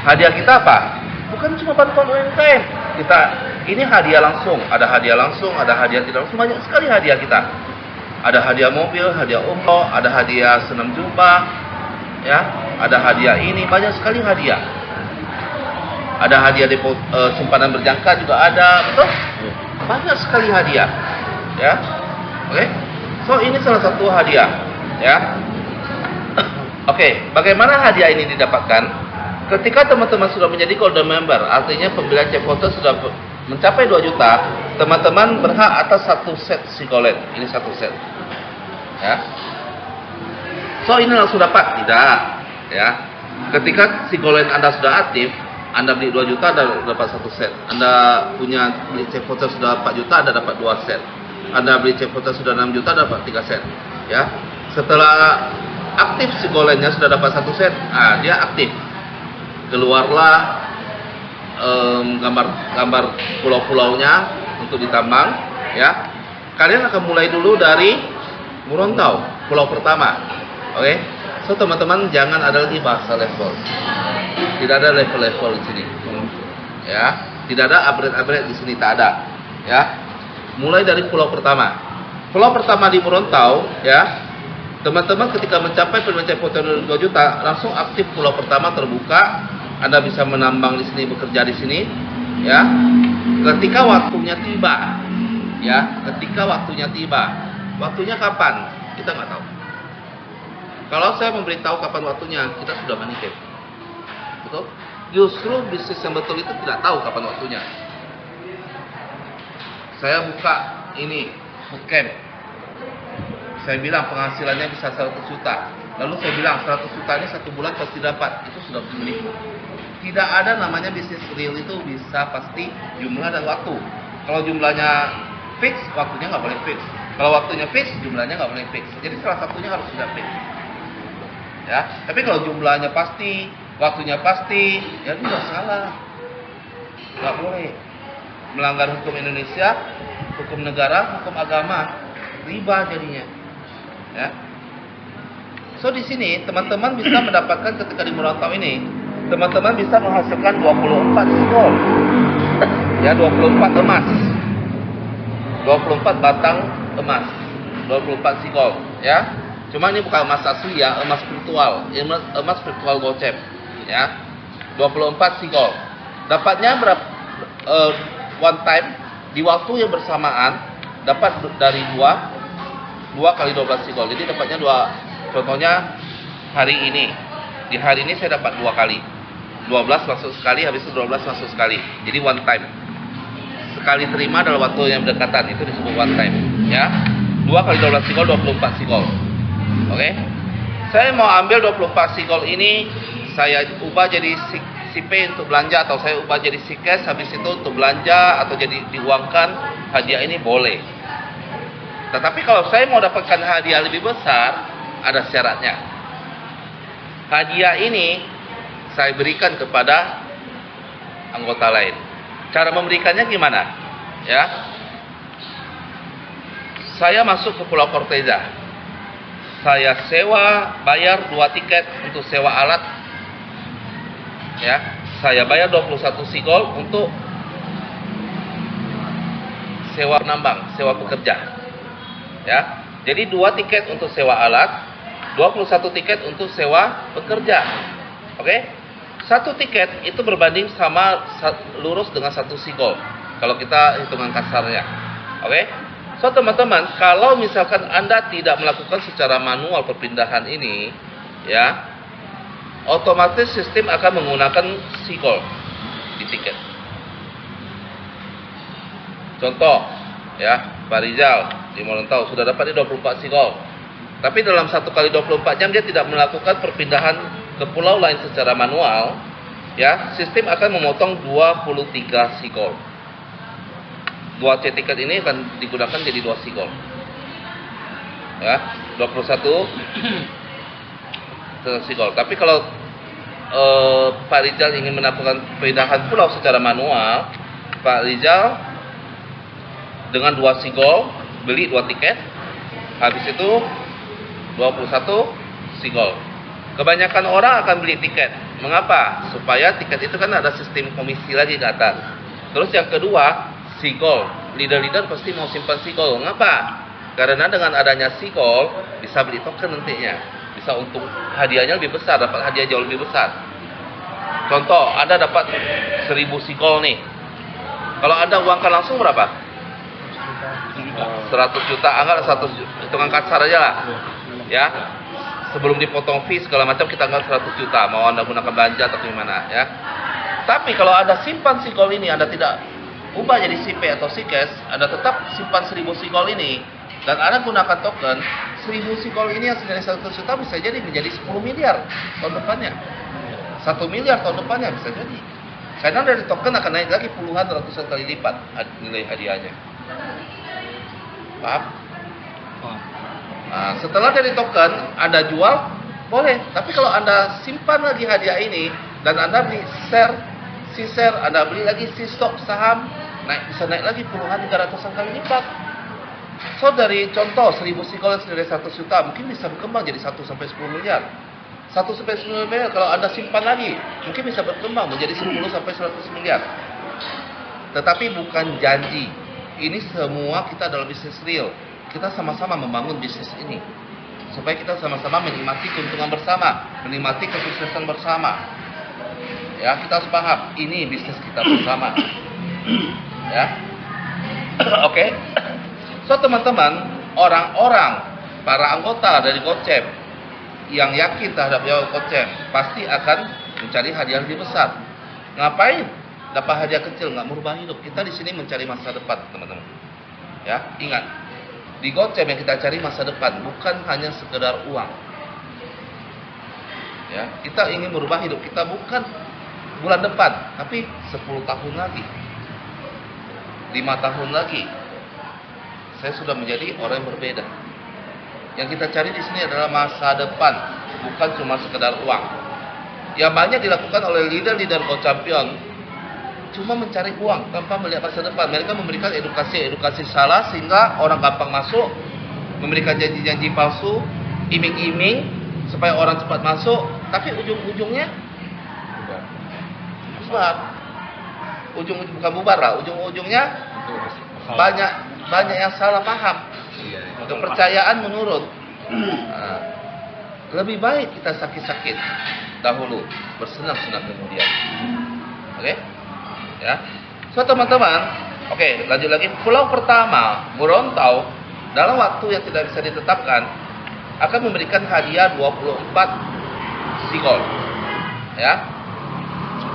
hadiah kita apa? Bukan cuma bantuan UMKM. Ini hadiah langsung. Ada hadiah langsung, ada hadiah tidak langsung. Banyak sekali hadiah kita. Ada hadiah mobil, hadiah umroh, ada hadiah senam jumpa, ya. Ada hadiah ini, banyak sekali hadiah. Ada hadiah simpanan berjangka juga ada, betul? Banyak sekali hadiah, ya. Oke. So ini salah satu hadiah, ya. Oke, bagaimana hadiah ini didapatkan? Ketika teman-teman sudah menjadi golden member, artinya pembelian cek voucher sudah mencapai 2 juta, teman-teman berhak atas 1 set Sigoland. Ini 1 set, ya. So ini langsung dapat? Tidak, ya. Ketika Sigoland Anda sudah aktif, Anda beli 2 juta, Anda dapat 1 set. Anda punya beli cek voucher sudah 4 juta, Anda dapat 2 set. Anda beli cek voucher sudah 6 juta, dapat 3 set, ya. Setelah aktif si golennya sudah dapat 1 set, nah dia aktif. Keluarlah gambar pulau-pulaunya untuk ditambang, ya. Kalian akan mulai dulu dari Murontau, pulau pertama. Oke. So teman-teman jangan ada lagi bahasa level. Tidak ada level-level di sini. Ya, tidak ada upgrade-upgrade di sini, tak ada. Ya. Mulai dari pulau pertama. Pulau pertama di Murontau, ya. Teman-teman ketika mencapai potensi 2 juta, langsung aktif pulau pertama terbuka. Anda bisa menambang di sini, bekerja di sini, ya. Ketika waktunya tiba, ya. Ketika waktunya tiba, waktunya kapan? Kita nggak tahu. Kalau saya memberitahu kapan waktunya, kita sudah manipulasi, betul? Justru bisnis yang betul itu tidak tahu kapan waktunya. Saya buka ini bootcamp. Saya bilang penghasilannya bisa 100 juta. Lalu saya bilang 100 juta ini 1 bulan pasti dapat. Itu sudah menipu. Tidak ada namanya bisnis real itu bisa pasti jumlah dan waktu. Kalau jumlahnya fix, waktunya nggak boleh fix. Kalau waktunya fix, jumlahnya nggak boleh fix. Jadi salah satunya harus sudah fix. Ya, tapi kalau jumlahnya pasti, waktunya pasti, ya itu sudah salah. Nggak boleh. Melanggar hukum Indonesia, hukum negara, hukum agama, riba jadinya. Ya. So di sini teman-teman bisa mendapatkan ketika di Murontau ini, teman-teman bisa menghasilkan 24 sigol. Ya, 24 emas. 24 batang emas. 24 sigol, ya. Cuma ini bukan emas asli ya, emas virtual. Emas virtual gocap, ya. 24 sigol. Dapatnya berapa one time di waktu yang bersamaan dapat dari 2 kali 12 sigol. Jadi dapatnya 2. Contohnya hari ini. Di hari ini saya dapat 2 kali. 12 masuk sekali, habis itu 12 masuk sekali. Jadi one time. Sekali terima dalam waktu yang berdekatan, itu disebut one time, ya. 2 kali 12 sigol 24 sigol. Oke. Saya mau ambil 24 sigol ini, saya ubah jadi CP untuk belanja, atau saya ubah jadi cash habis itu untuk belanja, atau jadi diuangkan hadiah, ini boleh. Tetapi kalau saya mau dapatkan hadiah lebih besar, ada syaratnya. Hadiah ini saya berikan kepada anggota lain. Cara memberikannya gimana? Ya. Saya masuk ke Pulau Corteza. Saya sewa, bayar 2 tiket untuk sewa alat. Ya. Saya bayar 21 sigol untuk sewa penambang, sewa pekerja. Ya. Jadi 2 tiket untuk sewa alat, 21 tiket untuk sewa pekerja. Oke? 1 tiket itu berbanding sama lurus dengan 1 sigol. Kalau kita hitungan kasarnya. Oke? So teman-teman, kalau misalkan Anda tidak melakukan secara manual perpindahan ini, ya, otomatis sistem akan menggunakan sigol di tiket. Contoh, ya, Pak Rizal di Murontau sudah dapat 24 sigol. Tapi dalam 1 kali 24 jam dia tidak melakukan perpindahan ke pulau lain secara manual, ya, sistem akan memotong 23 sigol. 2 C tiket ini akan digunakan jadi 2 sigol. Ya, 21 sigol. Tapi kalau Pak Rizal ingin melakukan perpindahan pulau secara manual, Pak Rizal dengan 2 sigol beli 2 tiket, habis itu 21 sigol. Kebanyakan orang akan beli tiket. Mengapa? Supaya tiket itu kan ada sistem komisi lagi ke atas. Terus yang kedua, sigol. Leader-leader pasti mau simpan sigol. Mengapa? Karena dengan adanya sigol bisa beli token nantinya. Bisa untung hadiahnya lebih besar, dapat hadiah jauh lebih besar. Contoh, Anda dapat 1000 sigol nih. Kalau Anda uangkan langsung berapa? 100 juta. Anggap 100 juta. Hitungan kasar aja lah. Ya. Sebelum dipotong fee segala macam kita anggap 100 juta. Mau Anda gunakan belanja atau gimana, ya. Tapi kalau Anda simpan sigol ini, Anda tidak ubah jadi CP atau cash, Anda tetap simpan 1000 sigol ini dan Anda gunakan token, 1000 sigol ini yang senilai 100 juta bisa jadi menjadi 10 miliar tahun depannya. 1 miliar tahun depannya bisa jadi. Karena dari token akan naik lagi puluhan ratusan kali lipat nilai hadiahnya. Paham? Nah, setelah dari token Anda jual, boleh. Tapi kalau Anda simpan lagi hadiah ini dan Anda beli share, Anda beli lagi si stok saham, bisa naik lagi puluhan hingga ratusan kali lipat. So dari contoh 1000 sigol senilai 1 juta mungkin bisa berkembang jadi 1 sampai 10 miliar. 1 sampai 10 miliar kalau Anda simpan lagi mungkin bisa berkembang menjadi 10 sampai 100 miliar. Tetapi bukan janji. Ini semua kita dalam bisnis real. Kita sama-sama membangun bisnis ini supaya kita sama-sama menikmati keuntungan bersama, menikmati kesuksesan bersama. Ya, kita harus paham ini bisnis kita bersama. Ya. Oke. So teman-teman, orang-orang para anggota dari Gocep yang yakin terhadap Gocep pasti akan mencari hadiah lebih besar. Ngapain? Dapat hadiah kecil nggak merubah hidup. Kita di sini mencari masa depan, teman-teman. Ya, ingat. Di Gocep yang kita cari masa depan, bukan hanya sekedar uang. Ya, kita ingin merubah hidup kita bukan bulan depan, tapi 10 tahun lagi, 5 tahun lagi. Saya sudah menjadi orang yang berbeda. Yang kita cari di sini adalah masa depan, bukan cuma sekedar uang. Yang banyak dilakukan oleh leader-leader Gocampion cuma mencari uang tanpa melihat masa depan. Mereka memberikan edukasi salah sehingga orang gampang masuk, memberikan janji-janji palsu, iming-iming supaya orang cepat masuk, tapi ujung-ujungnya bubar. Bukan bubar lah, ujung-ujungnya banyak yang salah paham. Kepercayaan menurun. Nah, lebih baik kita sakit-sakit dahulu, bersenang-senang kemudian. Oke? Ya. So teman-teman, oke, lanjut lagi. Pulau pertama, Gorontalo, dalam waktu yang tidak bisa ditetapkan akan memberikan hadiah 24 sigol. Ya.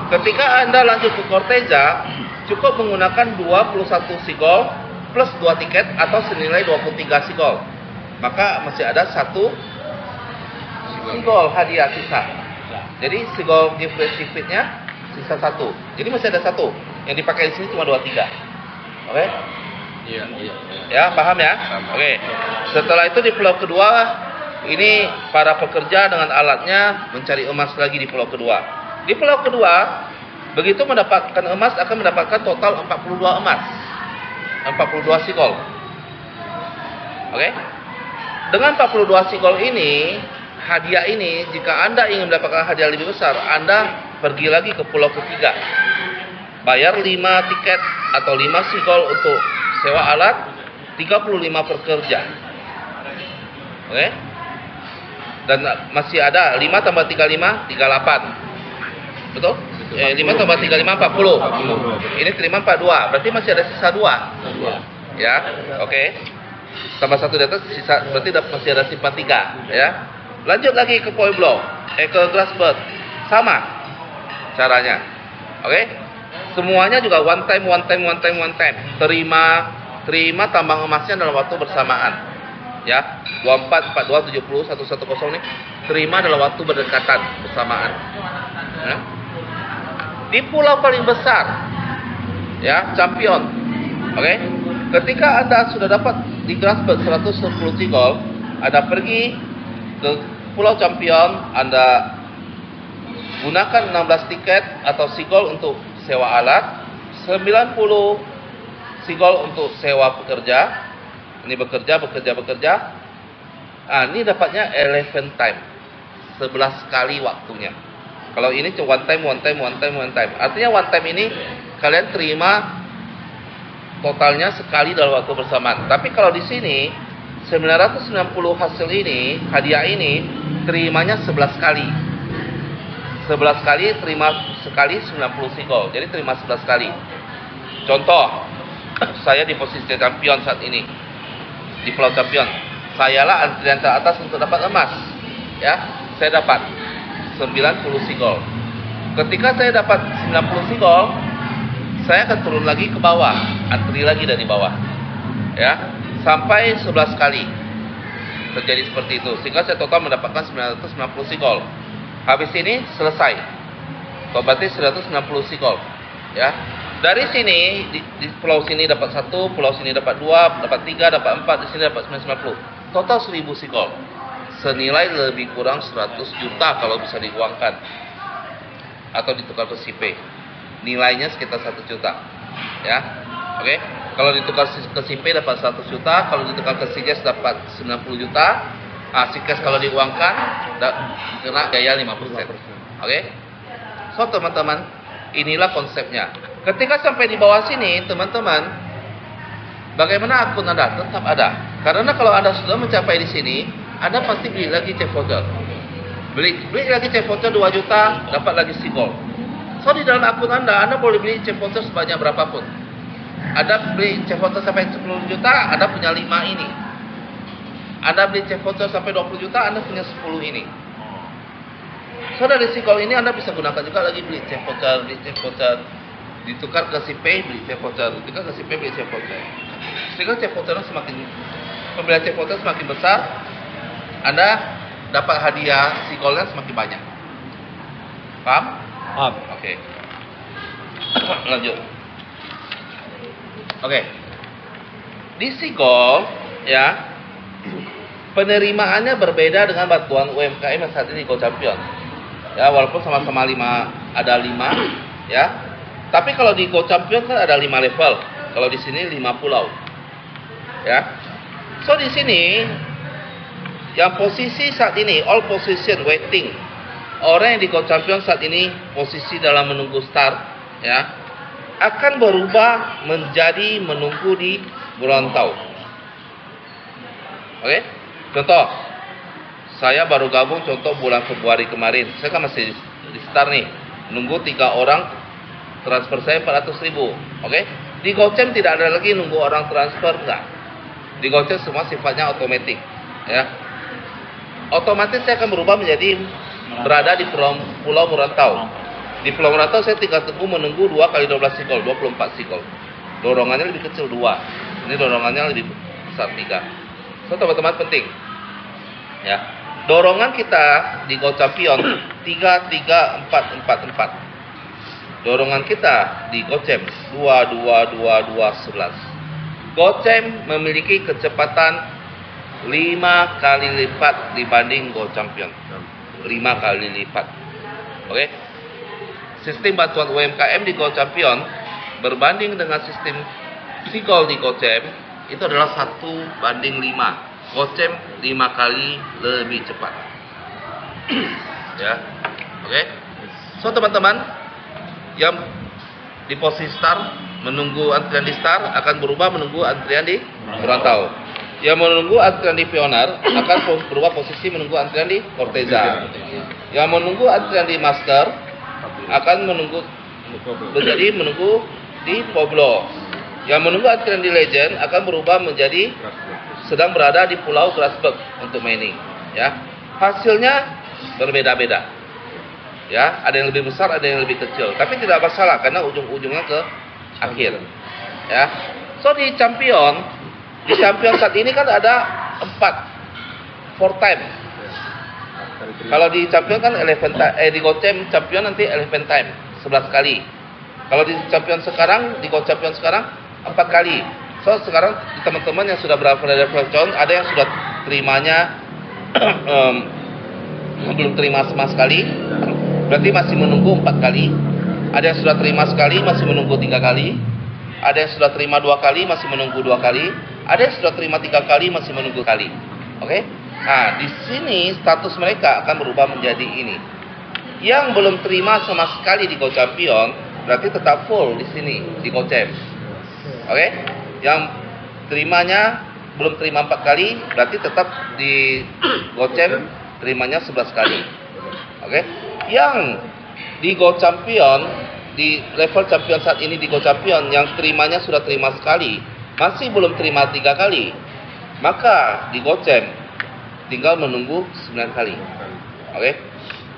Ketika Anda lanjut ke Corteza, cukup menggunakan 21 sigol plus 2 tiket atau senilai 23 sigol. Maka masih ada 1 sigol hadiah sisa. Jadi sigol gift receipt-nya sisa 1. Jadi masih ada 1. Yang dipakai di sini cuma 23. Oke? Iya. Ya, paham ya? Oke. Setelah itu di pulau kedua, ini para pekerja dengan alatnya mencari emas lagi di pulau kedua. Di pulau kedua, begitu mendapatkan emas akan mendapatkan total 42 emas. 42 sigol. Oke? Dengan 42 sigol ini, hadiah ini, jika Anda ingin mendapatkan hadiah lebih besar, Anda pergi lagi ke pulau ketiga, bayar 5 tiket atau 5 sigol untuk sewa alat, 35 per kerja. Oke? Dan masih ada 5 tambah 35, 38. Betul? 5 tambah 35, 40. Ini terima 42, berarti masih ada sisa 2. Ya, oke. Tambah 1 di atas, sisa, berarti masih ada simpan 3. Ya. Lanjut lagi ke Pueblo, ke Grassberg. Sama caranya. Oke? Semuanya juga one time. Terima tambang emasnya dalam waktu bersamaan. Ya, 24, 42, 70, 110 nih. Terima dalam waktu berdekatan bersamaan. Ya. Di pulau paling besar, ya, Champion. Oke? Ketika Anda sudah dapat di Grassberg 110 sigol, Anda pergi ke Pulau Champion, Anda gunakan 16 tiket atau sigol untuk sewa alat, 90 sigol untuk sewa pekerja. Ini bekerja. Nah, ini dapatnya 11 time. 11 kali waktunya. Kalau ini cuma one time. Artinya one time ini kalian terima totalnya sekali dalam waktu bersamaan. Tapi kalau di sini 990 hasil ini, hadiah ini terimanya 11 kali. 11 kali terima sekali 90 sigol. Jadi terima 11 kali. Contoh, saya di posisi champion saat ini. Di Pulau Champion. Sayalah antrian teratas untuk dapat emas. Ya, saya dapat 90 sigol. Ketika saya dapat 90 sigol, saya akan turun lagi ke bawah, antri lagi dari bawah. Ya, sampai 11 kali. Terjadi seperti itu. Sehingga saya total mendapatkan 990 sigol. Habis ini selesai. Berarti 190 sigol. Ya. Dari sini di pulau sini dapat 1, pulau sini dapat 2, dapat 3, dapat 4, di sini dapat 990. total 1000 sikol, senilai lebih kurang 100 juta kalau bisa diuangkan atau ditukar ke CP. Nilainya sekitar 1 juta. Ya. Oke. Kalau ditukar ke CP dapat 100 juta, kalau ditukar ke CCAS dapat 90 juta. CCAS kalau diuangkan kena biaya 5%. Oke. So teman-teman, inilah konsepnya. Ketika sampai di bawah sini, teman-teman, bagaimana akun Anda? Tetap ada. Karena kalau Anda sudah mencapai di sini, Anda pasti beli lagi check voucher. Beli lagi check voucher 2 juta, dapat lagi sikol. So di dalam akun Anda boleh beli check voucher sebanyak berapapun. Anda beli check voucher sampai 10 juta, Anda punya 5 ini. Anda beli check voucher sampai 20 juta, Anda punya 10 ini. So dari sikol ini Anda bisa gunakan juga lagi beli check voucher, ditukar ke CP, beli check voucher, ditukar ke CP, beli check voucher. Sehingga check voucher pembelian check voucher semakin besar, Anda dapat hadiah sikolnya semakin banyak. Paham? Paham. Oke. Lanjut. Oke. Di sikol ya, penerimaannya berbeda dengan bantuan UMKM yang saat ini Go Champion. Ya, walaupun sama-sama 5, ada 5 ya. Tapi kalau di Go Champion kan ada 5 level. Kalau di sini 5 pulau. Ya. So di sini yang posisi saat ini all position waiting. Orang yang di Go Champion saat ini posisi dalam menunggu start ya, akan berubah menjadi menunggu di Gorontalo. Oke? Contoh, saya baru gabung contoh bulan Februari kemarin. Saya kan masih di start nih. Nunggu 3 orang transfer saya 400.000. Oke? Di GoCham tidak ada lagi nunggu orang transfer, enggak. Di GoCham semua sifatnya otomatis, ya. Otomatis saya akan berubah menjadi berada di Pulau Gorontalo. Di Pulau Gorontalo saya tinggal tunggu menunggu 2 kali 12 sikol, 24 sikol. Dorongannya lebih kecil 2. Ini dorongannya lebih besar 3. So teman-teman penting. Ya. Dorongan kita di Go Champion 3-3-4-4-4. Dorongan kita di GoCham 2-2-2-2-11. GoCham memiliki kecepatan 5 kali lipat dibanding Go Champion. 5 kali lipat. Oke. Sistem bantuan UMKM di Go Champion berbanding dengan sistem sikol di GoCham itu adalah 1:5. GoCham 5 kali lebih cepat. Ya. Oke. So teman-teman, yang di posisi start menunggu antrian di start akan berubah menunggu antrian di Gorontalo. Yang menunggu antrian di Pioneer akan berubah posisi menunggu antrian di Corteza. Yang menunggu antrian di Master akan menjadi menunggu di Pueblo. Yang menunggu antrian di Legend akan berubah menjadi sedang berada di Pulau Grasberg untuk mining. Ya, hasilnya berbeda-beda. Ya, ada yang lebih besar, ada yang lebih kecil. Tapi tidak masalah karena ujung-ujungnya ke akhir. Ya. So di champion saat ini kan ada 4 time. Kalau di champion kan di GoCham champion nanti 11 time, 11 kali. Kalau di champion sekarang, di Go Champion sekarang 4 kali. So sekarang teman-teman yang sudah berada di level champion, ada yang sudah terimanya belum terima sama sekali. Berarti masih menunggu 4 kali. Ada yang sudah terima sekali, masih menunggu 3 kali. Ada yang sudah terima 2 kali, masih menunggu 2 kali. Ada yang sudah terima 3 kali, masih menunggu kali. Oke? Nah, di sini status mereka akan berubah menjadi ini. Yang belum terima sama sekali di Go Champion, berarti tetap full di sini di GoCham. Oke? Yang terimanya belum terima 4 kali, berarti tetap di GoCham terimanya 11 kali. Oke? Yang di Go Champion, di level champion saat ini di Go Champion yang terimanya sudah terima sekali, masih belum terima 3 kali, maka di GoCham tinggal menunggu 9 kali. Oke?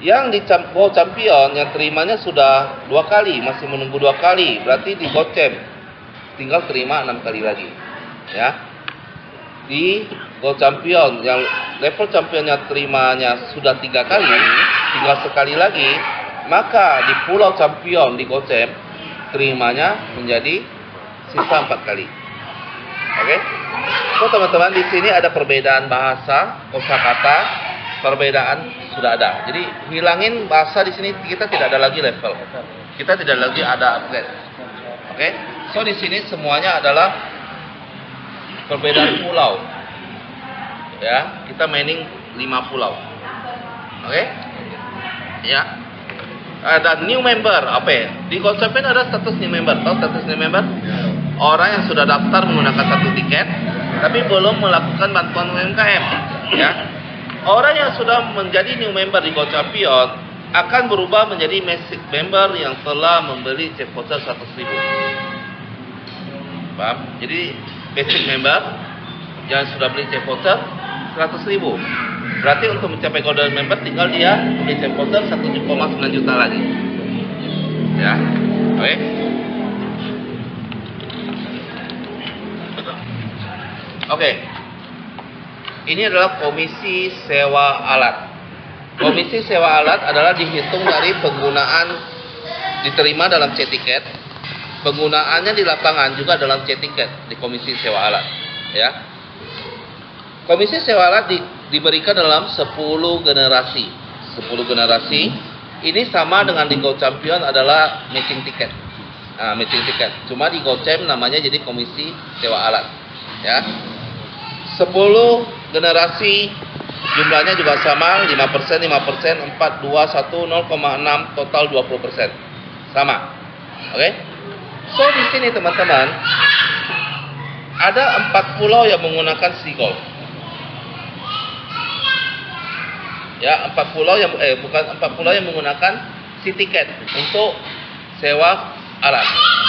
Yang di Go Champion yang terimanya sudah 2 kali, masih menunggu 2 kali, berarti di GoCham tinggal terima 6 kali lagi. Ya. Di Go Champion yang level championnya terimanya sudah 3 kali, tinggal sekali lagi, maka di Pulau Champion di GoCham terimanya menjadi sisa 4 kali. Oke. So teman-teman, di sini ada perbedaan bahasa, kosakata, perbedaan sudah ada. Jadi hilangin bahasa di sini, kita tidak ada lagi level. Kita tidak lagi ada upgrade. Oke. So di sini semuanya adalah perbedaan pulau. Ya, kita mining 5 pulau. Oke. Ya. Ada new member, apa ya? Di konsepnya ada status new member. Tahu status new member? Orang yang sudah daftar menggunakan satu tiket, tapi belum melakukan bantuan UMKM. Ya. Orang yang sudah menjadi new member di Go Champion akan berubah menjadi basic member yang telah membeli chef voucher 100.000. Paham? Jadi basic member yang sudah beli chef voucher 100.000. Berarti untuk mencapai golden member tinggal dia beli chef voucher 1,9 juta lagi. Ya. Oke. Oke. Ini adalah komisi sewa alat. Komisi sewa alat adalah dihitung dari penggunaan diterima dalam C-tiket, penggunaannya di lapangan juga dalam C-tiket di komisi sewa alat. Ya. Komisi sewa alat diberikan dalam 10 generasi. 10 generasi. Ini sama dengan di Go Champion adalah matching tiket. Nah, matching tiket. Cuma di Go Champ namanya jadi komisi sewa alat. Ya. 10 generasi jumlahnya juga sama, 5%, 5%, 4, 2, 1, 0,6, total 20%. Sama. Oke? So di sini teman-teman ada 4 pulau yang menggunakan Seagull. Ya, 4 pulau yang bukan 4 pulau yang menggunakan C-tiket untuk sewa alat.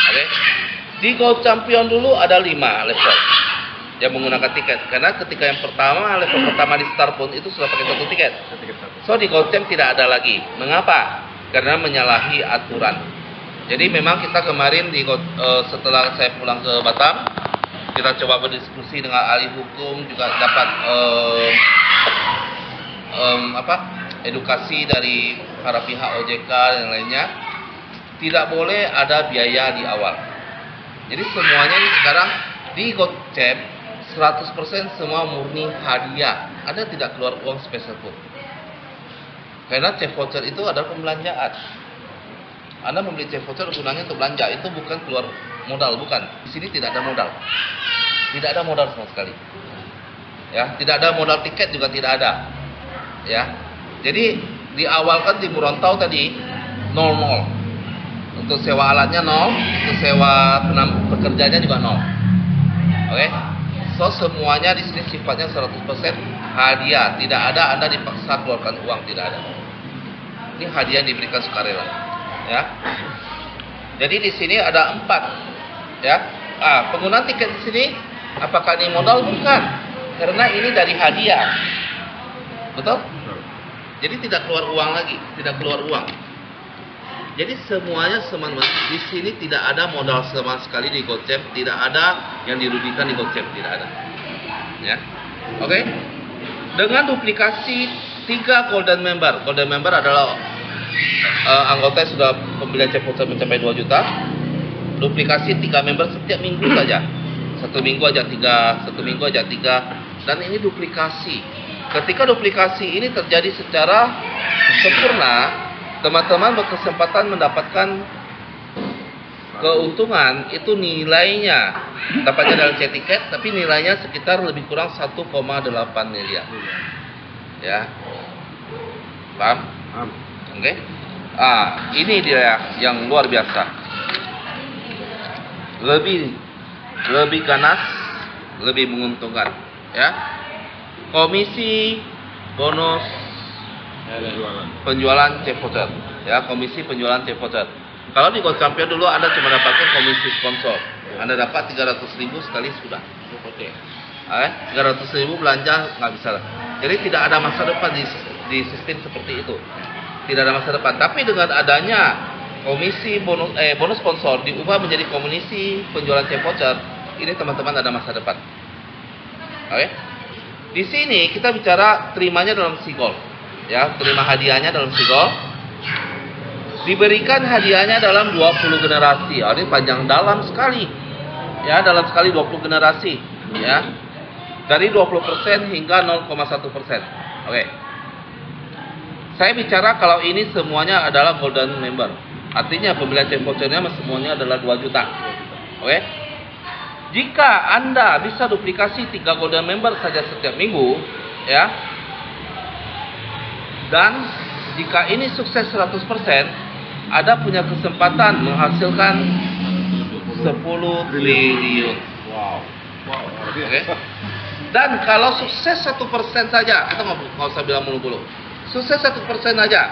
Oke. Di Go Champion dulu ada 5 level yang menggunakan tiket. Karena ketika yang pertama, level pertama di Star pun itu sudah pakai satu tiket. So di Go Champ tidak ada lagi. Mengapa? Karena menyalahi aturan. Jadi memang kita kemarin setelah saya pulang ke Batam, kita coba berdiskusi dengan ahli hukum, juga dapat edukasi dari para pihak OJK dan lainnya. Tidak boleh ada biaya di awal. Jadi semuanya ini sekarang di GoChamp 100% semua murni hadiah. Anda tidak keluar uang spesial pun. Karena chef voucher itu adalah pembelanjaan. Anda membeli chef voucher gunanya untuk belanja, itu bukan keluar modal, bukan. Di sini tidak ada modal. Tidak ada modal sama sekali. Ya, tidak ada modal tiket juga tidak ada. Ya. Jadi di awal kan di Burontau tadi 0. Untuk sewa alatnya 0, untuk sewa pekerjanya juga 0. Oke. So semuanya di sini sifatnya 100% hadiah, tidak ada Anda dipaksa keluarkan uang, tidak ada. Ini hadiah yang diberikan sukarela. Ya. Jadi di sini ada 4. Ya. Penggunaan tiket di sini apakah ini modal? Bukan. Karena ini dari hadiah. Betul? Jadi tidak keluar uang lagi, tidak keluar uang. Jadi semuanya di sini tidak ada modal sama sekali di GoChamp, tidak ada yang dirugikan di GoChamp, tidak ada. Ya. Oke. Dengan duplikasi 3 golden member adalah anggota yang sudah pembelian chef voucher mencapai 2 juta. Duplikasi 3 member setiap minggu saja. 1 minggu aja 3, 1 minggu aja 3. Dan ini duplikasi. Ketika duplikasi ini terjadi secara sempurna, teman-teman berkesempatan mendapatkan keuntungan itu nilainya dapatnya dalam C-tiket, tapi nilainya sekitar lebih kurang 1,8 miliar. Ya. Paham? Oke. Ini dia yang luar biasa. Lebih ganas, lebih menguntungkan, ya. Komisi bonus penjualan chef voucher, ya, komisi penjualan chef voucher. Kalau di Go Champion dulu Anda cuma dapatkan komisi sponsor, Anda dapat 300.000 sekali sudah. Oke. 300.000 belanja nggak bisa. Jadi tidak ada masa depan di sistem seperti itu. Tidak ada masa depan. Tapi dengan adanya komisi bonus sponsor diubah menjadi komisi penjualan chef voucher, ini teman-teman ada masa depan. Oke. Di sini kita bicara terimanya dalam Seagull. Ya, terima hadiahnya dalam Seagull. Diberikan hadiahnya dalam 20 generasi. Ini panjang dalam sekali. Ya, dalam sekali 20 generasi. Ya. Dari 20% hingga 0,1%. Oke. Saya bicara kalau ini semuanya adalah golden member. Artinya pembelian chef vouchernya semuanya adalah 2 juta. Oke. Jika Anda bisa duplikasi 3 golden member saja setiap minggu, ya. Dan jika ini sukses 100%, Anda punya kesempatan menghasilkan 10 triliun. Wow. Oke. Dan kalau sukses 1% saja, kita nggak usah bilang mulu-mulu. Sukses 1% aja,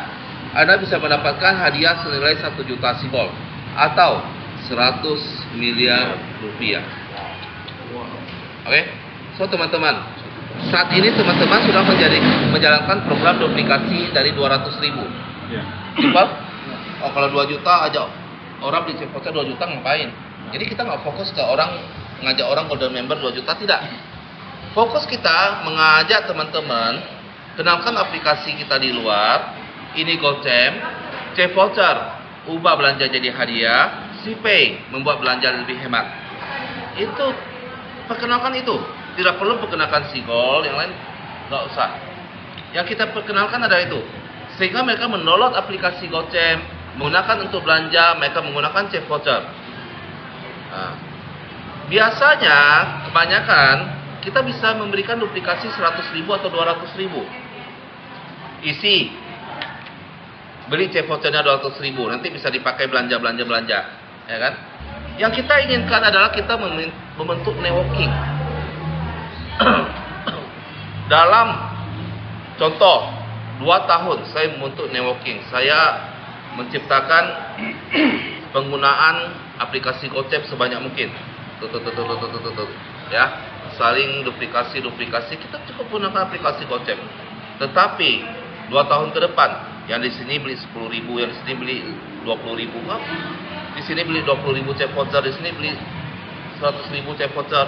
Anda bisa mendapatkan hadiah senilai 1 juta sigol atau 100 miliar rupiah. Oke. So teman-teman, saat ini teman-teman sudah menjalankan program duplikasi dari 200.000. Simpel. Oh, kalau 2 juta aja orang beli chef voucher 2 juta ngapain? Jadi kita nggak fokus ke ngajak orang golden member 2 juta, tidak. Fokus kita mengajak teman-teman kenalkan aplikasi kita di luar. Ini GoChamp, chef voucher, ubah belanja jadi hadiah, CPay, membuat belanja lebih hemat. Itu perkenalkan itu. Tidak perlu perkenalkan Sigol, yang lain nggak usah. Yang kita perkenalkan adalah itu. Sehingga mereka mendownload aplikasi GoChamp, menggunakan untuk belanja, mereka menggunakan chef voucher. Nah, biasanya kebanyakan kita bisa memberikan duplikasi 100.000 atau 200.000. Isi beli chef vouchernya 200.000, nanti bisa dipakai belanja, ya kan? Yang kita inginkan adalah kita membentuk networking. Dalam contoh 2 tahun saya membentuk networking, saya menciptakan penggunaan aplikasi GoChamp sebanyak mungkin. Ya, saling duplikasi, kita cukup gunakan aplikasi GoChamp. Tetapi 2 tahun ke depan, yang di sini beli 10.000, yang di sini beli 20.000, di sini beli 20.000 chef voucher, di sini beli 100.000 chef voucher.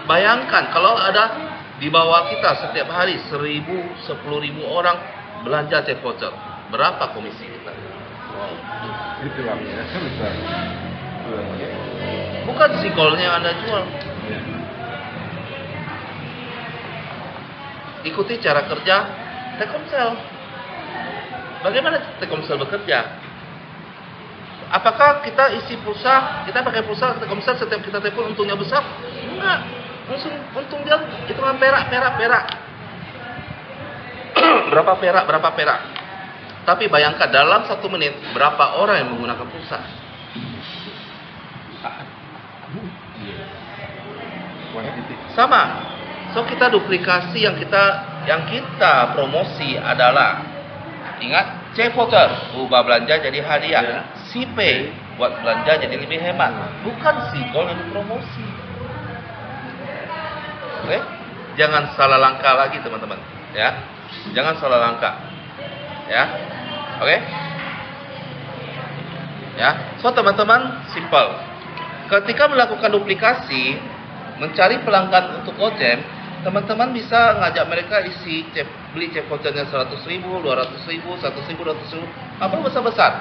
Bayangkan kalau ada di bawah kita setiap hari 10.000 orang belanja chef voucher, berapa komisi kita? Wow, itu lah ya, besar. Bukan Sigolnya yang Anda jual. Ikuti cara kerja Telkomsel. Bagaimana Telkomsel bekerja? Apakah kita isi pulsa, kita pakai pulsa Telkomsel setiap kita telepon untungnya besar? Enggak. Langsung untung dia hitungan perak. berapa perak. Tapi bayangkan dalam 1 menit berapa orang yang menggunakan pulsa? Sama. So kita duplikasi yang kita promosi adalah, ingat, chef voucher, ubah belanja jadi hadiah. CPay, buat belanja jadi lebih hemat. Bukan Sigol yang dipromosi. Oke? Jangan salah langkah lagi teman-teman, ya. Jangan salah langkah. Ya. Oke? Ya. So teman-teman, simple. Ketika melakukan duplikasi, mencari pelanggan untuk GoChamp, teman-teman bisa ngajak mereka beli chef vouchernya 100.000, 200.000, 100.000, 200.000, apa besar-besar.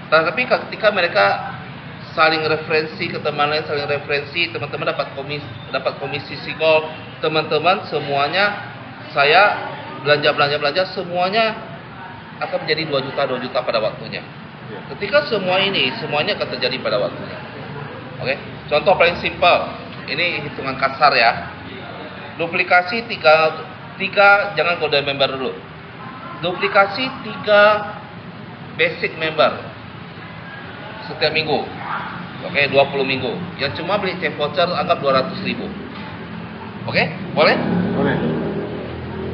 Tapi ketika mereka saling referensi ke teman lain, teman-teman dapat komisi Sigol, teman-teman semuanya, saya belanja semuanya akan menjadi 2 juta pada waktunya. Ketika semuanya akan terjadi pada waktunya. Oke, contoh paling simpel, ini hitungan kasar ya. Duplikasi 3 jangan golden member dulu. Duplikasi 3 basic member setiap minggu. Oke, 20 minggu. Yang cuma beli chef voucher anggap 200.000. Oke, boleh? Boleh.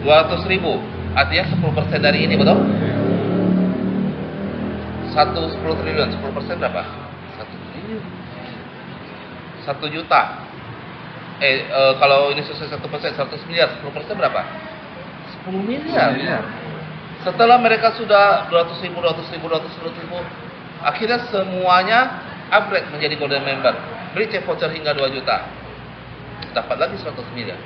200.000. Artinya 10% dari ini, betul? 10 triliun, 10% berapa? 1 triliun. 1 juta. Kalau ini sukses 1%, 100 miliar, 10% berapa? 10 miliar. Setelah mereka sudah 200.000, akhirnya semuanya upgrade menjadi golden member. Beli chef voucher hingga 2 juta. Dapat lagi 100 miliar.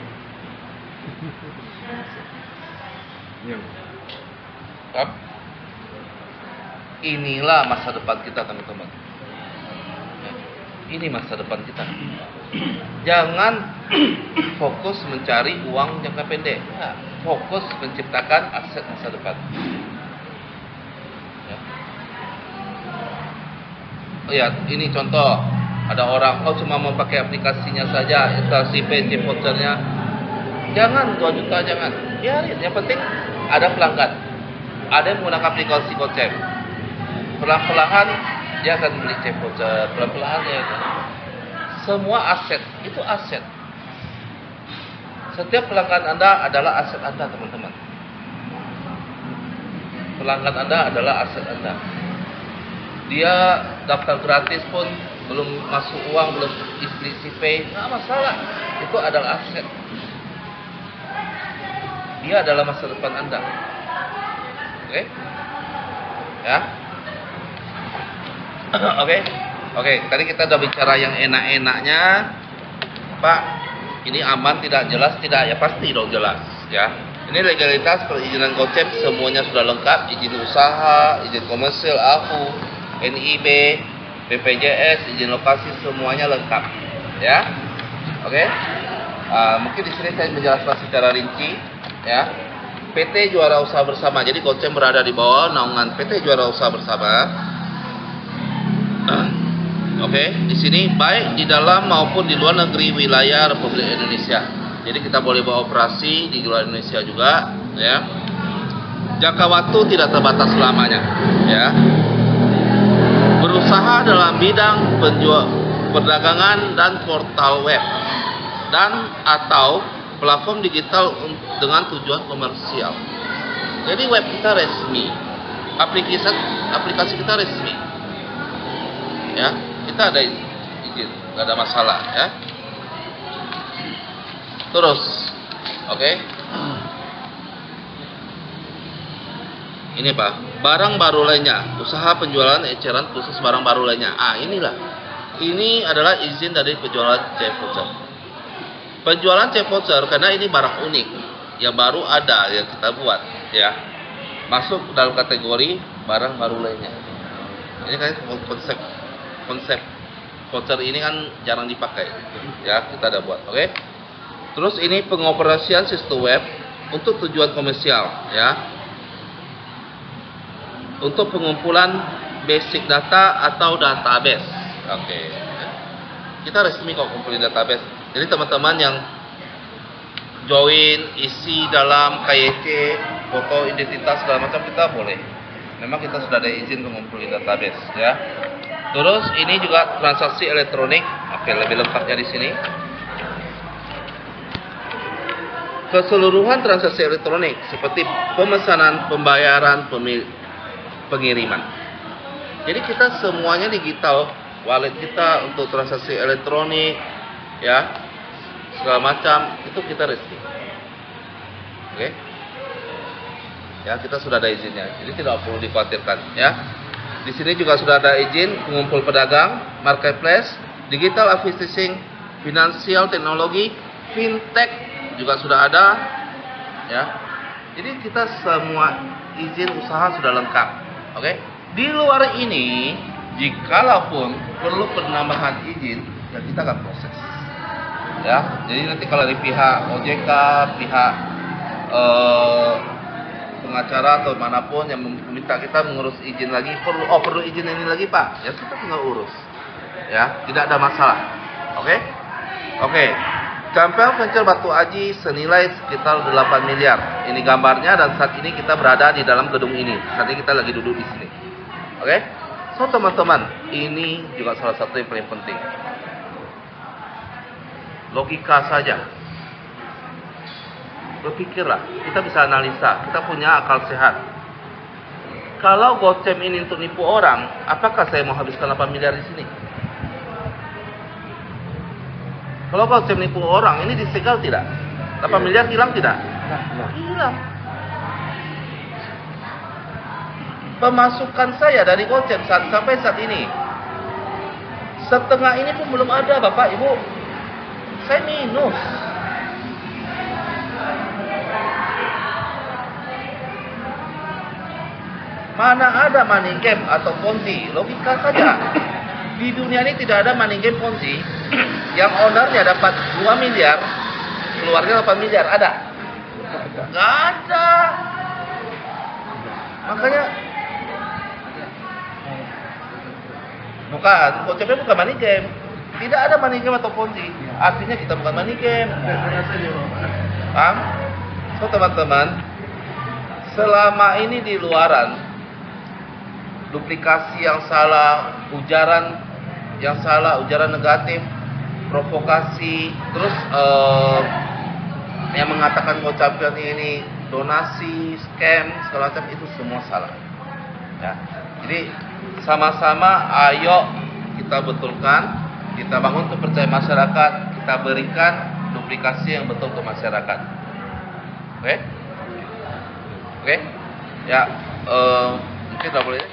Inilah masa depan kita, teman-teman. Ini masa depan kita. Jangan fokus mencari uang jangka pendek. Ya, fokus menciptakan aset masa depan. Ya. Oh ya, ini contoh. Ada orang, cuma mau pakai aplikasinya saja, instalasi PC vouchernya. Jangan 2 juta, jangan. Biarin, yang penting ada pelanggan. Ada yang menggunakan aplikasi Gocap. Pelan-pelan dia akan beli C voucher, pelan-pelan ya. Semua aset itu aset. Setiap pelanggan Anda adalah aset Anda, teman-teman. Pelanggan Anda adalah aset Anda. Dia daftar gratis pun belum masuk uang, belum isi pay, nggak masalah. Itu adalah aset. Dia adalah masa depan Anda. Oke? Ya. Oke. Tadi kita udah bicara yang enak-enaknya. Pak, ini aman tidak? Jelas tidak? Ya pasti dong jelas, ya. Ini legalitas perizinan Gocap semuanya sudah lengkap, izin usaha, izin komersil, AHU, NIB, BPJS, izin lokasi, semuanya lengkap, ya. Oke. Mungkin di sini saya menjelaskan secara rinci, ya. PT Juara Usaha Bersama. Jadi Gocap berada di bawah naungan PT Juara Usaha Bersama. Oke, di sini baik di dalam maupun di luar negeri wilayah Republik Indonesia. Jadi kita boleh beroperasi di luar Indonesia juga, ya. Jangka waktu tidak terbatas selamanya, ya. Berusaha dalam bidang perdagangan dan portal web dan atau platform digital dengan tujuan komersial. Jadi web kita resmi, aplikasi kita resmi, ya. Kita ada izin, nggak ada masalah, ya. Terus, oke. Ini Pak, barang baru lainnya, usaha penjualan eceran khusus barang baru lainnya. Inilah. Ini adalah izin dari penjualan C voucher. Penjualan C voucher karena ini barang unik yang baru ada yang kita buat, ya. Masuk dalam kategori barang baru lainnya. Ini kan konsep voucher ini kan jarang dipakai, ya, kita ada buat, oke. Terus ini pengoperasian sistem web untuk tujuan komersial, ya, untuk pengumpulan basic data atau database, oke. Kita resmi kok kumpulin database. Jadi teman-teman yang join isi dalam KYC, foto identitas segala macam kita boleh. Memang kita sudah ada izin mengumpulin database, ya. Terus ini juga transaksi elektronik. Oke, lebih lengkapnya di sini. Keseluruhan transaksi elektronik seperti pemesanan, pembayaran, pengiriman. Jadi kita semuanya digital. Wallet kita untuk transaksi elektronik, ya, segala macam itu kita resmi. Oke. Ya, kita sudah ada izinnya. Jadi tidak perlu dikhawatirkan, ya. Di sini juga sudah ada izin pengumpul pedagang, marketplace, digital advertising, finansial teknologi, fintech juga sudah ada, ya. Jadi kita semua izin usaha sudah lengkap, oke. Di luar ini, jikalaupun perlu penambahan izin, ya kita akan proses, ya. Jadi nanti kalau dari pihak OJK, pihak pengacara atau manapun yang meminta kita mengurus izin lagi, perlu izin ini lagi Pak, ya kita tinggal urus, ya, tidak ada masalah, oke. Campel Venture Batu Aji senilai sekitar 8 miliar. Ini gambarnya dan saat ini kita berada di dalam gedung ini. Saat ini kita lagi duduk di sini, oke. So teman-teman, ini juga salah satu yang paling penting. Logika saja. Berpikirlah, kita bisa analisa, kita punya akal sehat. Kalau Gocap ini untuk nipu orang, apakah saya mau habiskan 8 miliar di sini? Kalau Gocap nipu orang, ini disegel tidak? 8 miliar hilang tidak? Hilang. Pemasukan saya dari Gocap sampai saat ini, setengah ini pun belum ada, Bapak Ibu. Saya minus. Mana ada money game atau ponzi? Logika saja. Di dunia ini tidak ada money game Ponzi yang ownernya dapat 2 miliar, keluarnya 8 miliar. Ada? Nggak ada. Makanya bukan, konsepnya bukan money game. Tidak ada money game atau Ponzi. Artinya kita bukan money game. Paham? So teman-teman, selama ini di luaran duplikasi yang salah, ujaran yang salah, ujaran negatif, provokasi, terus yang mengatakan ucapan ini donasi, scam, segala macam, itu semua salah. Ya. Jadi sama-sama ayo kita betulkan, kita bangun kepercayaan masyarakat, kita berikan duplikasi yang betul ke masyarakat. Oke? Oke? Ya, mungkin tidak boleh.